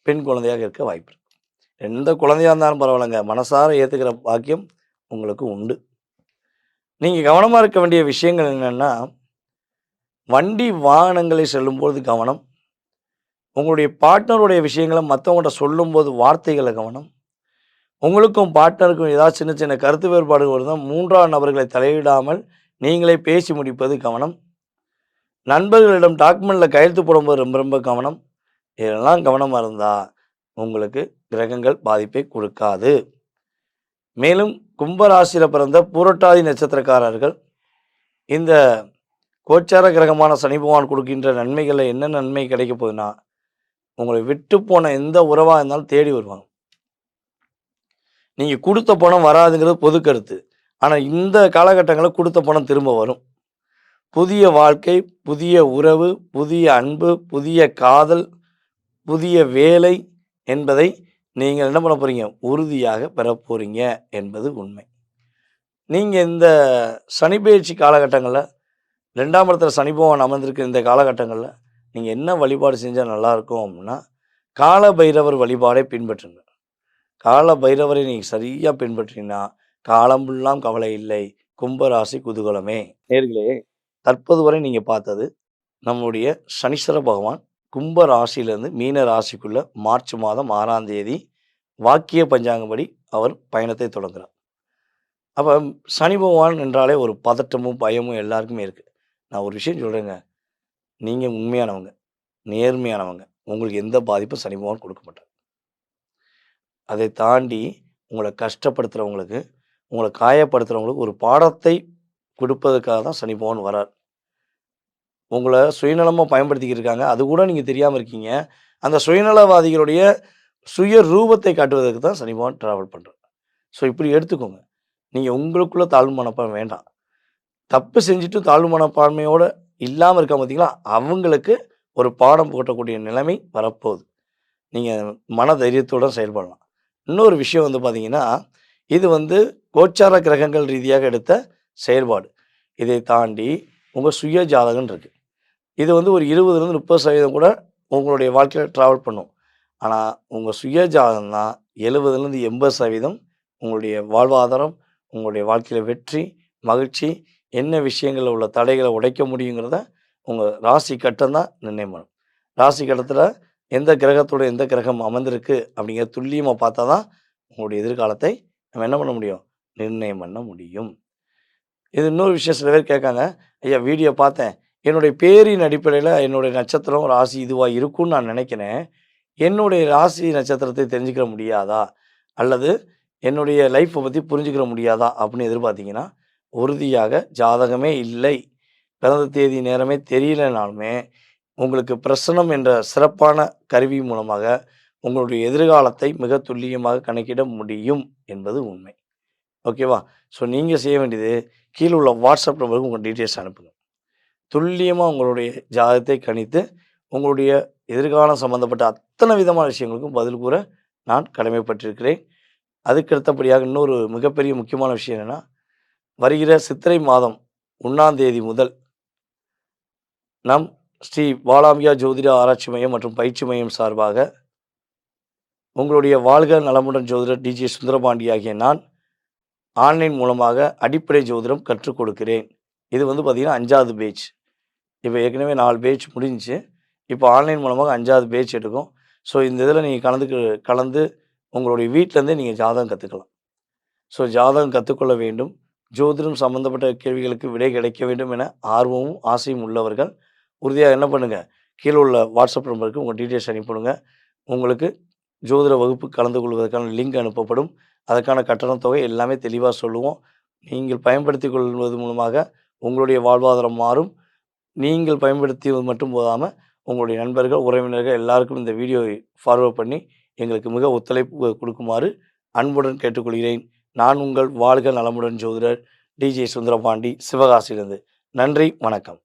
பெண் குழந்தையாக இருக்க வாய்ப்பு இருக்குது. எந்த குழந்தையாக இருந்தாலும் பரவாயில்லைங்க, மனசார ஏற்றுக்கிற பாக்கியம் உங்களுக்கு உண்டு. நீங்கள் கவனமாக இருக்க வேண்டிய விஷயங்கள் என்னென்னா, வண்டி வாகனங்களை செல்லும்போது கவனம், உங்களுடைய பார்ட்னருடைய விஷயங்களை மற்றவங்கள்ட்ட சொல்லும்போது வார்த்தைகளை கவனம், உங்களுக்கும் பார்ட்னருக்கும் ஏதாவது சின்ன சின்ன கருத்து வேறுபாடு வருதுன்னா 3வது நபர்களை தலையிடாமல் நீங்களே பேசி முடிப்பது கவனம். நண்பர்களிடம் டாக்குமெண்ட்டில் கையெழுத்து போடும்போது ரொம்ப ரொம்ப கவனம். இதெல்லாம் கவனமாக இருந்தால் உங்களுக்கு கிரகங்கள் பாதிப்பை கொடுக்காது. மேலும் கும்பராசியில் பிறந்த பூரட்டாதி நட்சத்திரக்காரர்கள் இந்த கோச்சார கிரகமான சனி பகவான் கொடுக்கின்ற நன்மைகளில் என்ன நன்மை கிடைக்க போகுதுன்னா, உங்களை விட்டு போன எந்த உறவாக இருந்தாலும் தேடி வருவாங்க. நீங்கள் கொடுத்த பணம் வராதுங்கிறது பொது கருத்து. ஆனால் இந்த காலகட்டங்களில் கொடுத்த பணம் திரும்ப வரும். புதிய வாழ்க்கை, புதிய உறவு, புதிய அன்பு, புதிய காதல், புதிய வேலை என்பதை நீங்கள் என்ன பண்ண போகிறீங்க, உறுதியாக பெற போகிறீங்க என்பது உண்மை. நீங்கள் இந்த சனி பயிற்சி காலகட்டங்களில் 2ஆம் இடத்துல சனி பகவான் அமர்ந்திருக்க இந்த காலகட்டங்களில் நீங்கள் என்ன வழிபாடு செஞ்சால் நல்லாயிருக்கும் அப்படின்னா, கால பைரவர் வழிபாடை பின்பற்றுங்க. கால பைரவரை நீங்கள் சரியாக பின்பற்றினா காலம்புல்லாம் கவலை இல்லை, கும்பராசி குதூகலமே. நேர்களே, தற்போது வரை நீங்கள் பார்த்தது நம்முடைய சனீஸ்வர பகவான் கும்ப ராசியிலேருந்து மீன ராசிக்குள்ளே மார்ச் மாதம் 6ஆம் தேதி வாக்கிய பஞ்சாங்கப்படி அவர் பயணத்தை தொடங்குகிறார். அப்போ சனி பகவான் என்றாலே ஒரு பதட்டமும் பயமும் எல்லாருக்குமே இருக்குது. நான் ஒரு விஷயம் சொல்கிறேங்க, நீங்கள் உண்மையானவங்க, நேர்மையானவங்க, உங்களுக்கு எந்த பாதிப்பும் சனி பகவான் கொடுக்க மாட்டார். அதை தாண்டி உங்களை கஷ்டப்படுத்துகிறவங்களுக்கு, உங்களை காயப்படுத்துகிறவங்களுக்கு ஒரு பாடத்தை கொடுப்பதற்காக தான் சனி பகவான் வரார். உங்களை சுயநலமாக பயன்படுத்திக்கிட்டு இருக்காங்க, அது கூட நீங்கள் தெரியாமல் இருக்கீங்க. அந்த சுயநலவாதிகளுடைய சுய ரூபத்தை காட்டுவதற்கு தான் சனி பகவான் ட்ராவல் பண்ணுறார். ஸோ இப்படி எடுத்துக்கோங்க. நீங்கள் உங்களுக்குள்ளே தாழ்வு மனப்பான்மை வேண்டாம். தப்பு செஞ்சுட்டு தாழ்வு மனப்பான்மையோடு இல்லாமல் இருக்க பார்த்தீங்களா, அவங்களுக்கு ஒரு பாடம் போட்டக்கூடிய நிலைமை வரப்போகுது. நீங்கள் மன தைரியத்தோட செயல்படலாம். இன்னொரு விஷயம் வந்து பார்த்தீங்கன்னா, இது வந்து கோச்சார கிரகங்கள் ரீதியாக எடுத்த செயல்பாடு. இதை தாண்டி உங்கள் சுய ஜாதகம் இருக்குது. இது வந்து ஒரு 20லேருந்து 30% கூட உங்களுடைய வாழ்க்கையில் ட்ராவல் பண்ணும். ஆனால் உங்கள் சுய ஜாதகம் தான் 70லேருந்து 80% உங்களுடைய வாழ்வாதாரம், உங்களுடைய வாழ்க்கையில் வெற்றி, மகிழ்ச்சி, என்ன விஷயங்களில் உள்ள தடைகளை உடைக்க முடியுங்கிறத உங்கள் ராசி கட்டம் தான் நிர்ணயம் பண்ணும். ராசி கட்டத்தில் எந்த கிரகத்தோட எந்த கிரகம் அமர்ந்திருக்கு அப்படிங்கிற துல்லியமாக பார்த்தா தான் உங்களுடைய எதிர்காலத்தை நம்ம என்ன பண்ண முடியும், நிர்ணயம் பண்ண முடியும். இது இன்னொரு விஷயம், சில பேர் கேட்காங்க, ஐயா வீடியோ பார்த்தேன், என்னுடைய பேரின் அடிப்படையில் என்னுடைய நட்சத்திரம் ராசி இதுவாக இருக்கும்னு நான் நினைக்கிறேன், என்னுடைய ராசி நட்சத்திரத்தை தெரிஞ்சுக்கிற முடியாதா, அல்லது என்னுடைய லைஃப்பை பற்றி புரிஞ்சுக்கிற முடியாதா அப்படின்னு எதிர்பார்த்தீங்கன்னா, உறுதியாக ஜாதகமே இல்லை, பிறந்த தேதி நேரமே தெரியலனாலுமே உங்களுக்கு பிரசனம் என்ற சிறப்பான கருவி மூலமாக உங்களுடைய எதிர்காலத்தை மிக துல்லியமாக கணக்கிட முடியும் என்பது உண்மை. ஓகேவா? ஸோ நீங்கள் செய்ய வேண்டியது, கீழே உள்ள வாட்ஸ்அப் நம்பருக்கு உங்கள் டீட்டெயில்ஸ் அனுப்புங்க. துல்லியமாக உங்களுடைய ஜாதகத்தை கணித்து உங்களுடைய எதிர்காலம் சம்பந்தப்பட்ட அத்தனை விதமான விஷயங்களுக்கும் பதில் கூற நான் கடமைப்பட்டிருக்கிறேன். அதுக்கு அடுத்தபடியாக இன்னொரு மிகப்பெரிய முக்கியமான விஷயம் என்னென்னா, வருகிற சித்திரை மாதம் 1ஆம் தேதி முதல் நம் ஸ்ரீ பாலாம்பிகா ஜோதிட ஆராய்ச்சி மையம் மற்றும் பயிற்சி மையம் சார்பாக உங்களுடைய வாழ்க நலமுடன் ஜோதிடர் டிஜே சுந்தரபாண்டி ஆகிய நான் ஆன்லைன் மூலமாக அடிப்படை ஜோதிடம் கற்றுக் கொடுக்கிறேன். இது வந்து பார்த்திங்கன்னா 5வது பேட்ச். இப்போ ஏற்கனவே 4 பேட்ச் முடிஞ்சிச்சு. இப்போ ஆன்லைன் மூலமாக 5வது பேட்ச் எடுக்கும். ஸோ இந்த இதில் நீங்கள் கலந்து உங்களுடைய வீட்டிலேருந்தே நீங்கள் ஜாதகம் கற்றுக்கலாம். ஸோ ஜாதகம் கற்றுக்கொள்ள வேண்டும், ஜோதிடம் சம்மந்தப்பட்ட கேள்விகளுக்கு விடை கிடைக்க வேண்டும் என ஆர்வமும் ஆசையும் உள்ளவர்கள் உறுதியாக என்ன பண்ணுங்கள், கீழே உள்ள வாட்ஸ்அப் நம்பருக்கு உங்கள் டீட்டெயில்ஸ் அனுப்பிவிடுங்க. உங்களுக்கு ஜோதிட வகுப்பு கலந்து கொள்வதற்கான லிங்க் அனுப்பப்படும். அதற்கான கட்டணத் தொகை எல்லாமே தெளிவாக சொல்லுவோம். நீங்கள் பயன்படுத்தி கொள்வது மூலமாக உங்களுடைய வாழ்வாதாரம் மாறும். நீங்கள் பயன்படுத்தியது மட்டும் போதாமல் உங்களுடைய நண்பர்கள், உறவினர்கள் எல்லாருக்கும் இந்த வீடியோவை ஃபார்வர்ட் பண்ணி எங்களுக்கு மிக ஒத்துழைப்பு கொடுக்குமாறு அன்புடன் கேட்டுக்கொள்கிறேன். நான் உங்கள் வாழ்க நலமுடன் ஜோதிடர் டிஜே சுந்தரபாண்டி, சிவகாசியிலிருந்து. நன்றி, வணக்கம்.